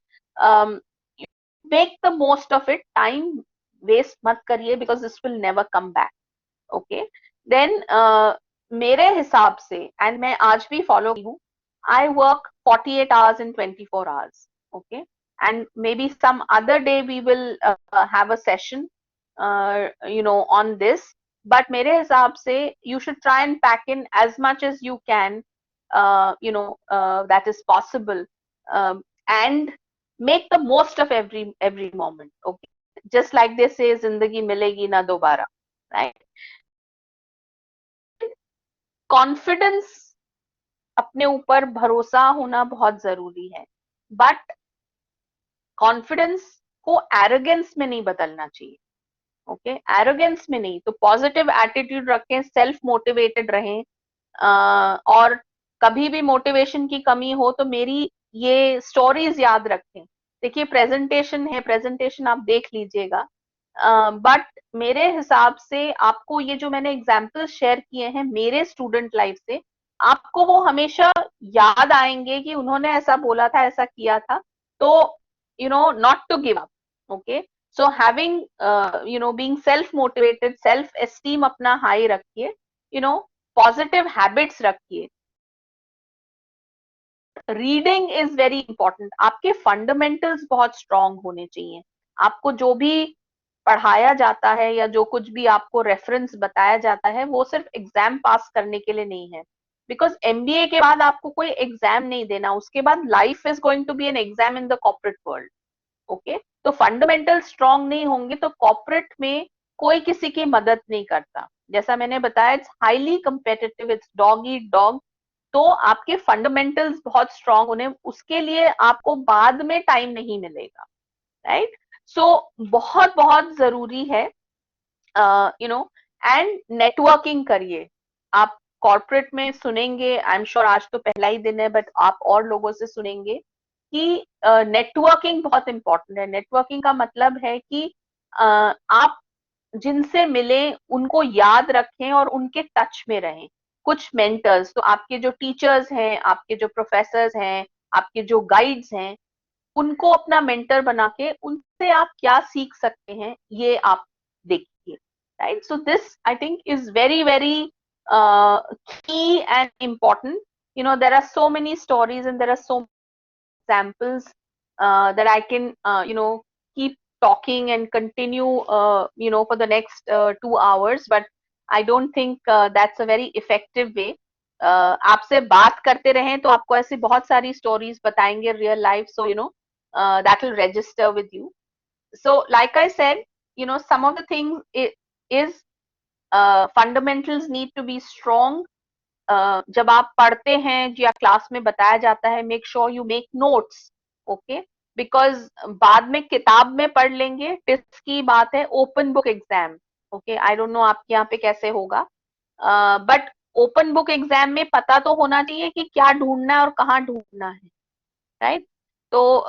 make the most of it, time waste मत करिए, because this will never come back, okay. Then मेरे हिसाब से, एंड मैं आज भी फॉलो हूँ, I work 48 hours in 24 hours, okay? And maybe some other day we will have a session, on this. But मेरे हिसाब से you should try and pack in as much as you can, that is possible, and make the most of every moment, okay? Just like they say, जिंदगी मिलेगी ना दोबारा, right? Confidence, अपने ऊपर भरोसा होना बहुत जरूरी है, बट कॉन्फिडेंस को एरोगेंस में नहीं बदलना चाहिए, ओके। एरोगेंस में नहीं, तो पॉजिटिव एटीट्यूड रखें, सेल्फ मोटिवेटेड रहें, और कभी भी मोटिवेशन की कमी हो तो मेरी ये स्टोरीज याद रखें। देखिए प्रेजेंटेशन है, प्रेजेंटेशन आप देख लीजिएगा, बट मेरे हिसाब से आपको ये जो मैंने एग्जाम्पल्स शेयर किए हैं मेरे स्टूडेंट लाइफ से, आपको वो हमेशा याद आएंगे कि उन्होंने ऐसा बोला था, ऐसा किया था। तो not to give up, okay. So having being self motivated, self esteem अपना हाई रखिए, पॉजिटिव हैबिट्स रखिए। रीडिंग इज वेरी इंपॉर्टेंट, आपके फंडामेंटल्स बहुत स्ट्रांग होने चाहिए। आपको जो भी पढ़ाया जाता है या जो कुछ भी आपको रेफरेंस बताया जाता है, वो सिर्फ एग्जाम पास करने के लिए नहीं है, बिकॉज एमबीए के बाद आपको कोई एग्जाम नहीं देना, उसके बाद life is going to be an exam in the corporate world. Okay, तो फंडामेंटल स्ट्रांग नहीं होंगे तो कॉर्पोरेट में कोई किसी की मदद नहीं करता। जैसा मैंने बताया, it's highly competitive, it's dog eat dog. तो आपके फंडामेंटल्स बहुत स्ट्रांग होने, उसके लिए आपको बाद में टाइम नहीं मिलेगा, राइट। सो बहुत बहुत जरूरी है, यू नो, एंड नेटवर्किंग करिए। आप कॉर्पोरेट में सुनेंगे, आई एम श्योर आज तो पहला ही दिन है, बट आप और लोगों से सुनेंगे कि नेटवर्किंग बहुत इंपॉर्टेंट है। नेटवर्किंग का मतलब है कि आप जिनसे मिले उनको याद रखें और उनके टच में रहें। कुछ मेंटर्स, तो आपके जो टीचर्स हैं, आपके जो प्रोफेसर्स हैं, आपके जो गाइड्स हैं, उनको अपना मेंटर बना के उनसे आप क्या सीख सकते हैं ये आप देखिए, right. So this I think is very very key and important. You know, there are so many stories and there are so examples that I can, keep talking and continue, for the next 2 hours, but I don't think that's a very effective way. आपसे बात करते रहें तो आपको ऐसी बहुत सारी stories बताएंगे real life, so that will register with you. So like I said, some of the things is fundamentals need to be strong. जब आप पढ़ते हैं या क्लास में बताया जाता है, make sure you make notes, okay, because बाद में किताब में पढ़ लेंगे। टेस्ट की बात है, open book exam, okay, I don't no आपके यहाँ पे कैसे होगा, बट ओपन बुक एग्जाम में पता तो होना चाहिए कि क्या ढूंढना है और कहाँ ढूंढना है, राइट। तो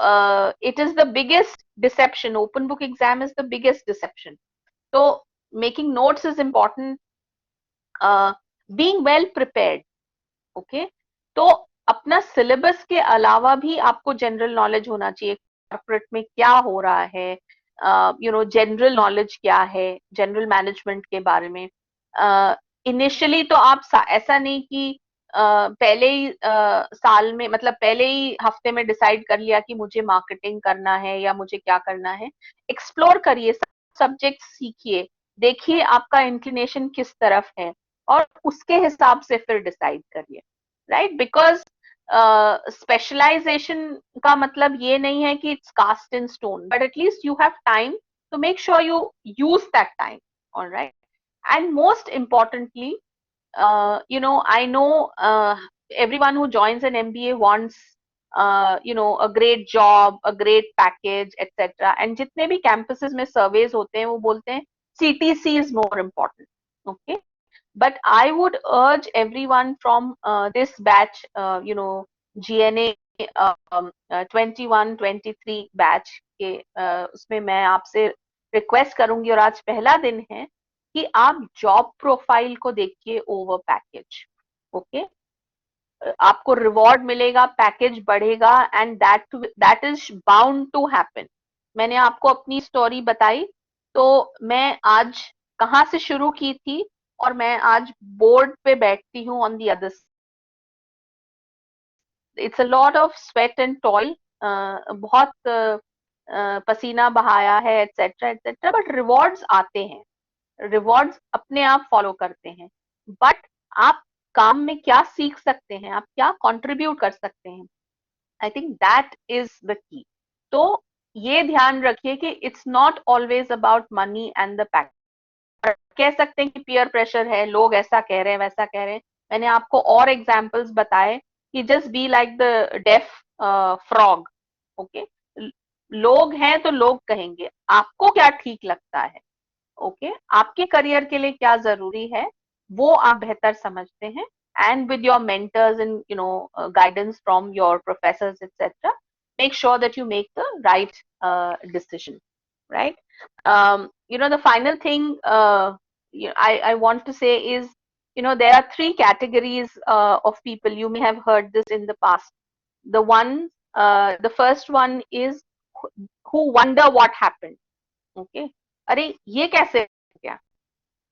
it is the biggest deception, open book exam is the biggest deception. तो making notes is important, being well prepared, okay. तो अपना सिलेबस के अलावा भी आपको जनरल नॉलेज होना चाहिए, कॉर्पोरेट में क्या हो रहा है, जनरल नॉलेज क्या है जनरल मैनेजमेंट के बारे में। इनिशियली तो आप ऐसा नहीं कि पहले ही साल में, मतलब पहले ही हफ्ते में डिसाइड कर लिया कि मुझे मार्केटिंग करना है या मुझे क्या करना है। एक्सप्लोर करिए, सब्जेक्ट सीखिए, देखिए आपका इंक्लिनेशन किस तरफ है और उसके हिसाब से फिर डिसाइड करिए, राइट। बिकॉज स्पेशलाइजेशन का मतलब ये नहीं है कि it's cast in stone, but at least you have time to make sure you use that time, all right. And most importantly, I know everyone who joins an MBA wants a great job, a great package, etc. And jitne bhi campuses mein surveys hote hain wo bolte hain CTC is more important, okay. But I would urge everyone from this batch, GNA 21-23 batch के, उसमें मैं आपसे request करूंगी, और आज पहला दिन है, कि आप जॉब प्रोफाइल को देखिए ओवर पैकेज, ओके। आपको रिवॉर्ड मिलेगा, पैकेज बढ़ेगा, and that is bound to happen. मैंने आपको अपनी स्टोरी बताई, तो मैं आज कहाँ से शुरू की थी और मैं आज बोर्ड पे बैठती हूँ on the other. It's a lot of sweat and toil, बहुत पसीना बहाया है, एटसेट्रा एटसेट्रा, बट रिवॉर्ड्स आते हैं, रिवॉर्ड्स अपने आप फॉलो करते हैं। बट आप काम में क्या सीख सकते हैं, आप क्या कंट्रीब्यूट कर सकते हैं, I think that is the key. तो ये ध्यान रखिए कि it's not always about money and the package. कह सकते हैं कि पीयर प्रेशर है, लोग ऐसा कह रहे हैं, वैसा कह रहे हैं। मैंने आपको और एग्जांपल्स बताए कि just be like the deaf frog, okay. लोग हैं तो लोग कहेंगे, आपको क्या ठीक लगता है, ओके, आपके करियर के लिए क्या जरूरी है, वो आप बेहतर समझते हैं। And with your mentors and guidance from your professors etcetera, make sure that you make the right decision, right. The final thing I want to say is, there are three categories of people. You may have heard this in the past. The first one is who wonder what happened, okay. अरे ये कैसे हो गया?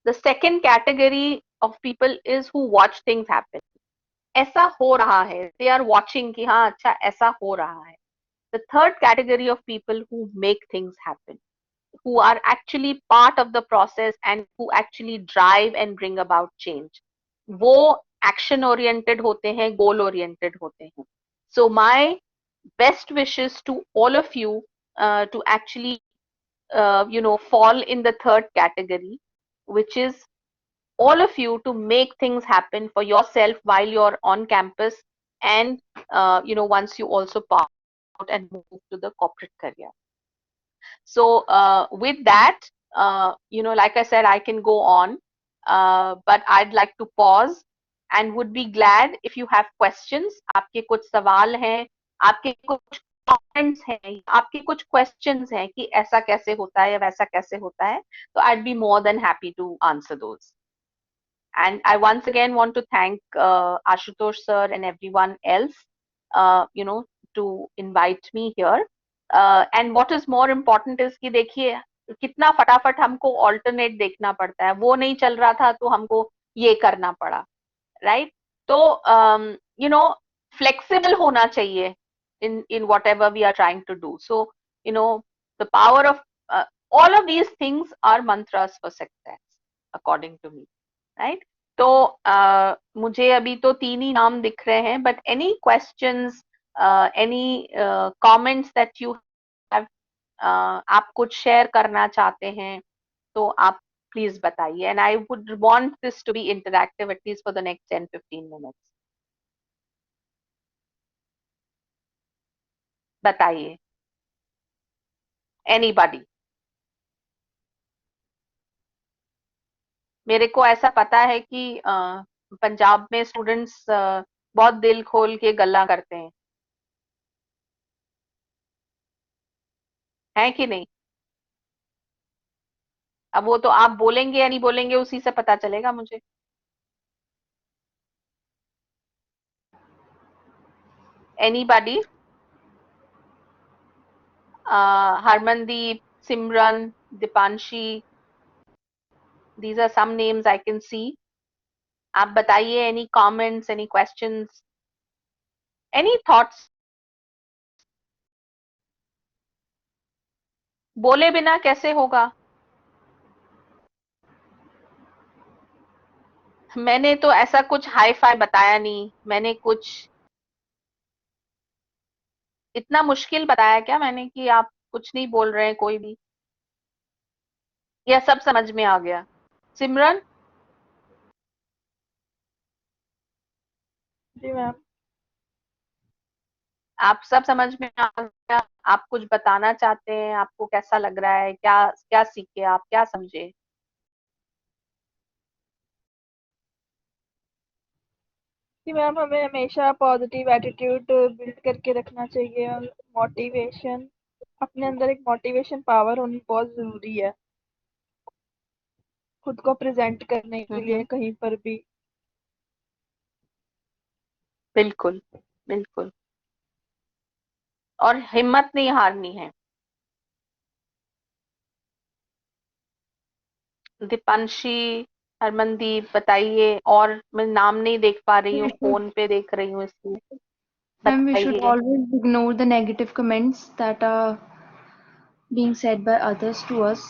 The second category of people is who watch things happen. ऐसा हो रहा है, they are watching कि हाँ अच्छा ऐसा हो रहा है. The third category of people who make things happen, who are actually part of the process and who actually drive and bring about change. वो एक्शन ओरिएंटेड होते हैं, गोल ओरिएंटेड होते हैं. So my best wishes to all of you to actually fall in the third category, which is all of you to make things happen for yourself while you're on campus, and once you also pass out and move to the corporate career. So with that, like I said, I can go on, but I'd like to pause and would be glad if you have questions. आपके कुछ सवाल हैं, आपके कुछ comments हैं, आपके कुछ questions हैं कि ऐसा कैसे होता है या वैसा कैसे होता है, तो I'd be more than happy to answer those. And I once again want to thank Ashutosh sir and everyone else, to invite me here. And what is more important is कि देखिए कितना फटाफट हमको alternate देखना पड़ता है, वो नहीं चल रहा था तो हमको ये करना पड़ा, right? तो flexible होना चाहिए in whatever we are trying to do. So the power of all of these things are mantras for success, according to me. Right. तो मुझे अभी तो 3 ही नाम दिख रहे हैं, but any questions, any comments that you have, आप कुछ शेयर करना चाहते हैं तो आप प्लीज बताइए, and I would want this to be interactive at least for the next 10-15 minutes. बताइए, एनीबॉडी. मेरे को ऐसा पता है कि पंजाब में स्टूडेंट्स बहुत दिल खोल के गल्ला करते हैं कि नहीं? अब वो तो आप बोलेंगे या नहीं बोलेंगे उसी से पता चलेगा मुझे. Anybody? Harmandeep, Simran, Dipanshi, these are some names I can see. आप बताइए, any comments, any questions, any thoughts? बोले बिना कैसे होगा? मैंने तो ऐसा कुछ हाई फाई बताया नहीं, मैंने कुछ इतना मुश्किल बताया क्या मैंने कि आप कुछ नहीं बोल रहे हैं कोई भी, या सब समझ में आ गया? सिमरन,
जी मैम.
आप सब समझ में आ गया? आप कुछ बताना चाहते हैं? आपको कैसा लग रहा है? क्या क्या सीखे आप, क्या समझे?
जी मैम, हमें हमेशा पॉजिटिव एटीट्यूड बिल्ड करके रखना चाहिए, और मोटिवेशन, अपने अंदर एक मोटिवेशन पावर होनी बहुत ज़रूरी है खुद को प्रेजेंट करने के लिए कहीं पर भी.
बिल्कुल, बिल्कुल. और हिम्मत नहीं हारनी है. दीपांशी, हरमनदीप, बताइए. और मैं नाम नहीं देख पा रही हूँ, फोन पे देख रही हूँ इसलिए.
Ma'am, we should
बताइए.
always ignore the negative comments that are being said by others to us.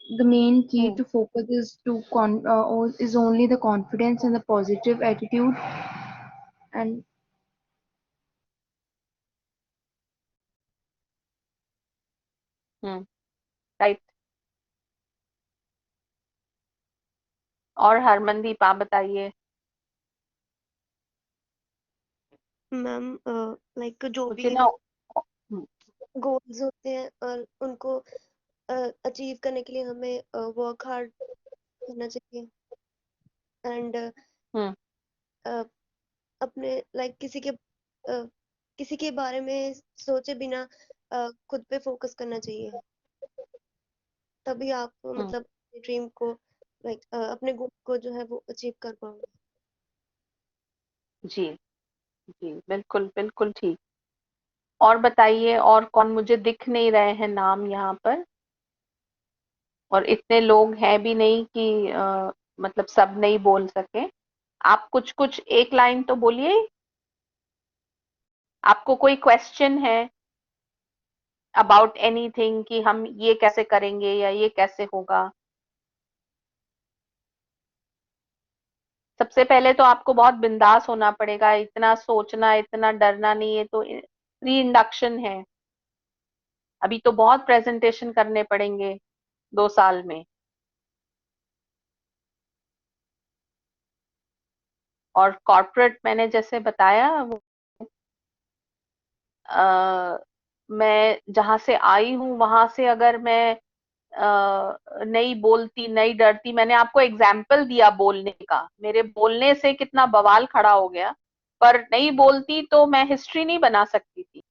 The main key to focus is only the confidence and the positive attitude. And
right. और हरमनदीप, आप बताइए.
Ma'am like जो
मुझे
भी
ना हम्म,
goals होते हैं और उनको अचीव करने के लिए हमें वर्क हार्ड करना चाहिए, एंड
हम्म,
अपने लाइक किसी के बारे में सोचे बिना खुद पे फोकस करना चाहिए, तभी आप मतलब ड्रीम को लाइक अपने गोल को जो है वो अचीव कर पाओगे.
जी जी, बिल्कुल बिल्कुल ठीक. और बताइए, और कौन? मुझे दिख नहीं रहे हैं नाम यहाँ पर, और इतने लोग हैं भी नहीं कि मतलब सब नहीं बोल सके. आप कुछ कुछ एक लाइन तो बोलिए. आपको कोई क्वेश्चन है अबाउट एनीथिंग कि हम ये कैसे करेंगे या ये कैसे होगा? सबसे पहले तो आपको बहुत बिंदास होना पड़ेगा, इतना सोचना, इतना डरना नहीं है। तो प्री इंडक्शन है, अभी तो बहुत प्रेजेंटेशन करने पड़ेंगे 2 साल में। और कॉर्पोरेट मैंने जैसे बताया, मैं जहां से आई हूँ वहां से अगर मैं नहीं बोलती, नहीं डरती, मैंने आपको एग्जाम्पल दिया बोलने का, मेरे बोलने से कितना बवाल खड़ा हो गया। पर नहीं बोलती तो मैं हिस्ट्री नहीं बना सकती थी।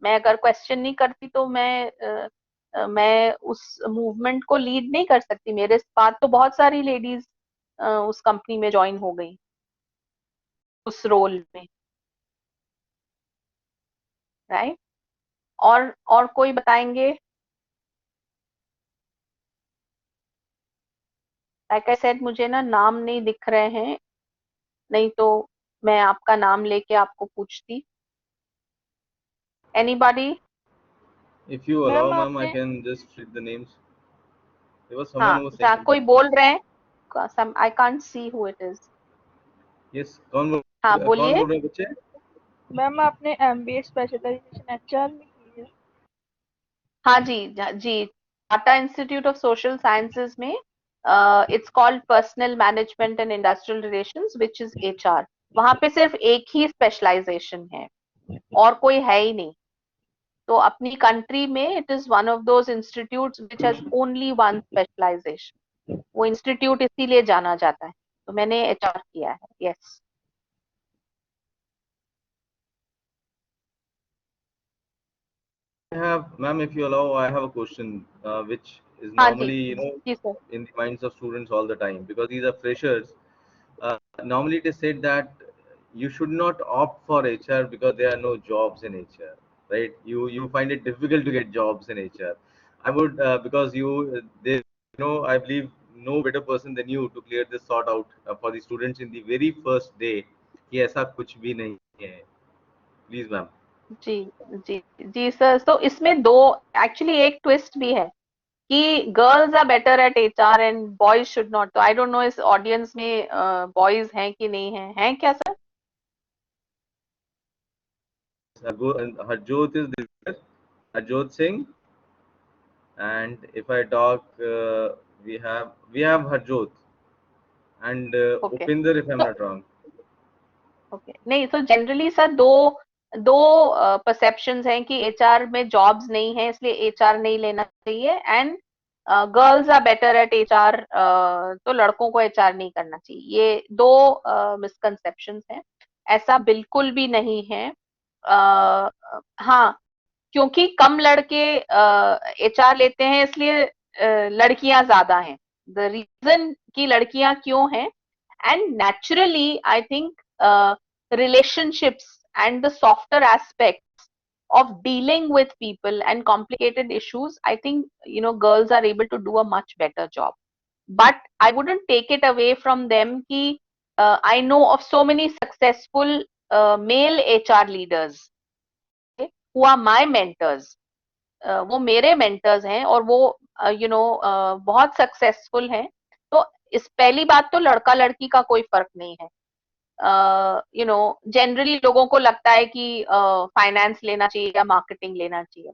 मैं अगर क्वेश्चन नहीं करती तो मैं उस मूवमेंट को लीड नहीं कर सकती। मेरे बाद तो बहुत सारी लेडीज उस कंपनी में ज्वाइन हो गई उस रोल में, राइट। और कोई बताएंगे? लाइक आई सेड, मुझे ना नाम नहीं दिख रहे हैं, नहीं तो मैं आपका नाम लेके आपको पूछती। Anybody?
If you allow,
ma'am
ma'am, I
आपने
can just read the names. There was someone
हाँ,
who was saying
जहाँ कोई
something.
बोल रहे हैं, some I can't see who it is.
Yes,
हाँ,
कौन
बोलिए।
बोल रहे हैं बच्चे?
मैम आपने एमबीए स्पेशलाइजेशन एचआर में की है?
हाँ जी, जी, Tata institute of social sciences में it's called personnel management and industrial relations which is HR. वहां पे सिर्फ एक ही स्पेशलाइजेशन है और कोई है ही नहीं। तो अपनी कंट्री में it is one of those institutes which has only one specialization. वो इंस्टीट्यूट इसीलिए जाना जाता है। तो मैंने एचआर किया है, yes.
I have, ma'am, if you allow, I have a question, which is
हाँ जी,
normally,
जी sir.
in the minds of students all the time, because these are freshers. Normally, it is said that you should not opt for HR because there are no jobs in HR, right? You find it difficult to get jobs in HR. I would, because I believe no better person than you to clear this sort out for the students in the very first day. कि ऐसा कुछ भी नहीं है. Please, ma'am.
जी, जी, जी sir. तो इसमें दो, एक्चुअली एक ट्विस्ट भी है कि girls are better at HR and boys should not. तो आई डोंट नो इस ऑडियंस में बॉयज हैं कि नहीं हैं, हैं क्या sir?
Harjot is there. Harjot Singh. And if I talk, we have Harjot and
okay,
Upinder, if I'm
तो
not wrong.
ओके, नहीं तो जनरली सर दो दो परसेप्शंस हैं कि एचआर में जॉब्स नहीं है इसलिए एचआर नहीं लेना चाहिए, and girls are better at HR, तो लड़कों को एचआर नहीं करना चाहिए। ये दो मिसकंसेप्शंस हैं। ऐसा बिल्कुल भी नहीं है। हाँ, क्योंकि कम लड़के एचआर लेते हैं इसलिए लड़कियां ज्यादा हैं। द रीजन कि लड़कियां क्यों हैं, and naturally I think relationships and the softer aspects of dealing with people and complicated issues, I think girls are able to do a much better job. But I wouldn't take it away from them ki I know of so many successful male HR leaders, okay, who are my mentors. वो मेरे mentors हैं और वो बहुत successful हैं। तो इस पहली बात तो लड़का लड़की का कोई फर्क नहीं है। जनरली लोगों को लगता है कि फाइनेंस लेना चाहिए या मार्केटिंग लेना चाहिए।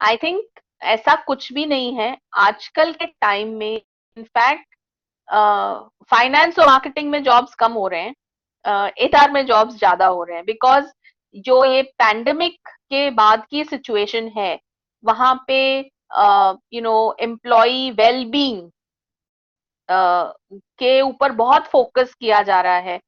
आई थिंक ऐसा कुछ भी नहीं है आजकल के टाइम में। इनफैक्ट फाइनेंस और मार्केटिंग में जॉब्स कम हो रहे हैं, एचआर में जॉब्स ज्यादा हो रहे हैं, बिकॉज जो ये पैंडेमिक के बाद की सिचुएशन है वहां पे एम्प्लॉय वेलबींग के ऊपर बहुत फोकस किया जा रहा है,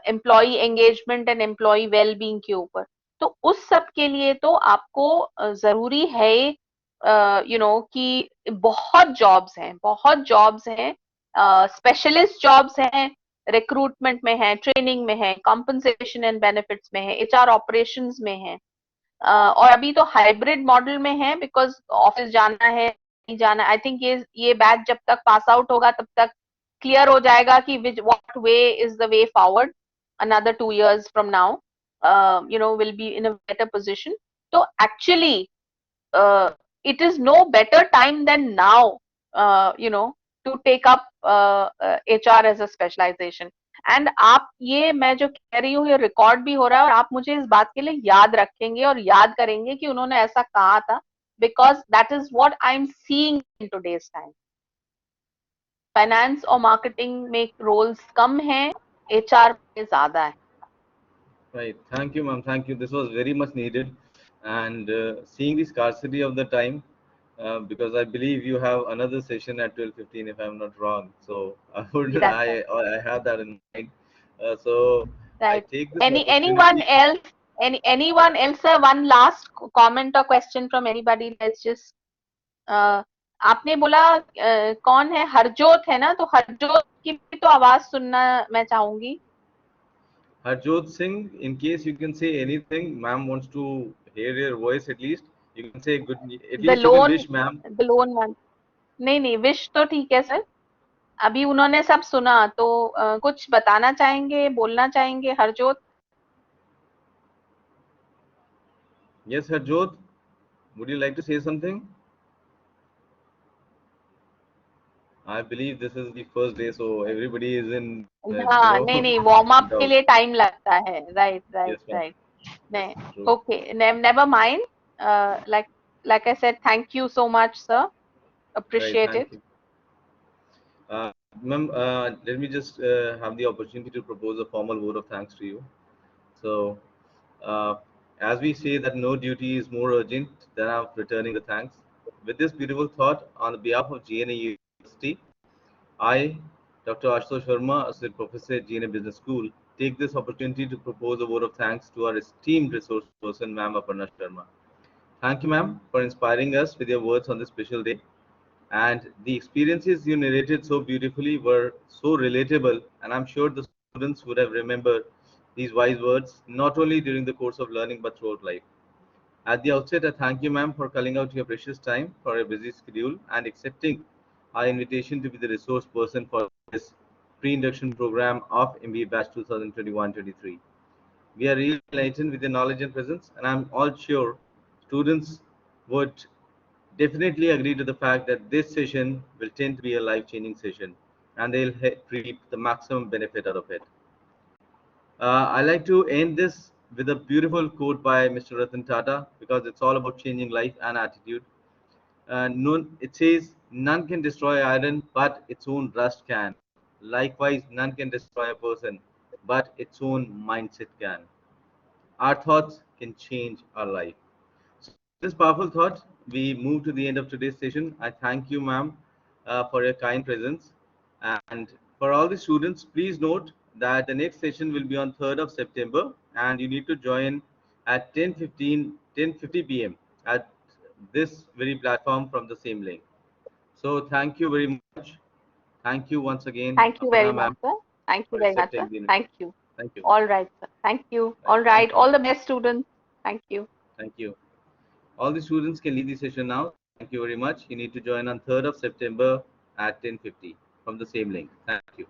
employee engagement and employee wellbeing के ऊपर। तो उस सब के लिए तो आपको जरूरी है कि बहुत जॉब्स हैं, बहुत जॉब्स हैं, स्पेशलिस्ट जॉब्स हैं, रिक्रूटमेंट में है, ट्रेनिंग में है, कॉम्पनसेशन एंड बेनिफिट्स में है, एचआर ऑपरेशंस में है। और अभी तो हाइब्रिड मॉडल में है बिकॉज ऑफिस जाना है नहीं जाना। आई थिंक ये बैच जब तक पास आउट होगा तब तक क्लियर हो जाएगा कि विच what way is the way forward. another 2 years from now, will be in a better position. So actually, it is no better time than now, to take up HR as a specialization. And आप ये मैं जो कह रही हूँ ये record भी हो रहा है और आप मुझे इस बात के लिए याद रखेंगे और याद करेंगे कि उन्होंने ऐसा कहा था, because that is what I am seeing in today's time. Finance और मार्केटिंग में रोल्स कम हैं, एचआर में ज्यादा है.
Right. Thank you, ma'am. Thank you. This was very much needed. And seeing the scarcity of the time, because I believe you have another session at 12:15, if I'm not wrong. So I would,
That's right.
I have that in mind. So I
Right.
take this
Anyone
opportunity.
else? Anyone else? One last comment or question from anybody? Let's just. आपने बोला कौन है, हरजोत है ना, तो हरजोत की भी तो आवाज सुनना मैं चाहूंगी.
Harjot Singh, in case you can say anything, ma'am wants to hear your voice at least. You can say good, at
the
least you can
loan
wish, ma'am.
The loan one. नहीं नहीं, wish तो ठीक है sir. अभी उन्होंने सब सुना तो कुछ बताना चाहेंगे, बोलना चाहेंगे Harjot?
Yes, Harjot, would you like to say something? I believe this is the first day, so everybody is in,
हाँ, नहीं नहीं, वार्म अप के
doubt.
लिए टाइम लगता है. Right right
Yes, ma'am.
Right.
Yes,
नहीं,
true.
Okay, never mind. like I said, thank you so much, sir.
Right,
Appreciate
thank
it.
you. Ma'am, let me just have the opportunity to propose a formal vote of thanks to you. So, uh, as we say that no duty is more urgent than of returning the thanks, with this beautiful thought, on behalf of GNA University, I, Dr. Ashutosh Sharma, Associate Professor at GNA Business School, take this opportunity to propose a vote of thanks to our esteemed resource person, Ma'am Aparna Sharma. Thank you, ma'am, for inspiring us with your words on this special day. And the experiences you narrated so beautifully were so relatable, and I'm sure the students would have remembered these wise words not only during the course of learning but throughout life. At the outset, I thank you, ma'am, for calling out your precious time for your busy schedule and accepting our invitation to be the resource person for this pre-induction program of MBA Batch 2021-23. We are really enlightened with your knowledge and presence, and I'm all sure students would definitely agree to the fact that this session will tend to be a life-changing session, and they'll reap the maximum benefit out of it. I like to end this with a beautiful quote by Mr. Ratan Tata because it's all about changing life and attitude. It says, "None can destroy iron, but its own rust can. Likewise, none can destroy a person, but its own mindset can. Our thoughts can change our life." So, this powerful thought, we move to the end of today's session. I thank you, ma'am, for your kind presence. And for all the students, please note that the next session will be on 3rd of September, and you need to join at 10:50 p.m. at this very platform from the same link. So thank you very much. Thank you once again,
Thank you very
Aparna
much,
ma'am,
sir. Thank you
for
very much, sir.
accepting the
Thank
invitation.
you.
Thank you.
All right, sir. Thank you.
Right.
All
Thank
right.
you.
All the best, students. Thank you.
Thank you. All the students can leave the session now. Thank you very much. You need to join on 3rd of September at 10:50 from the same link. Thank you.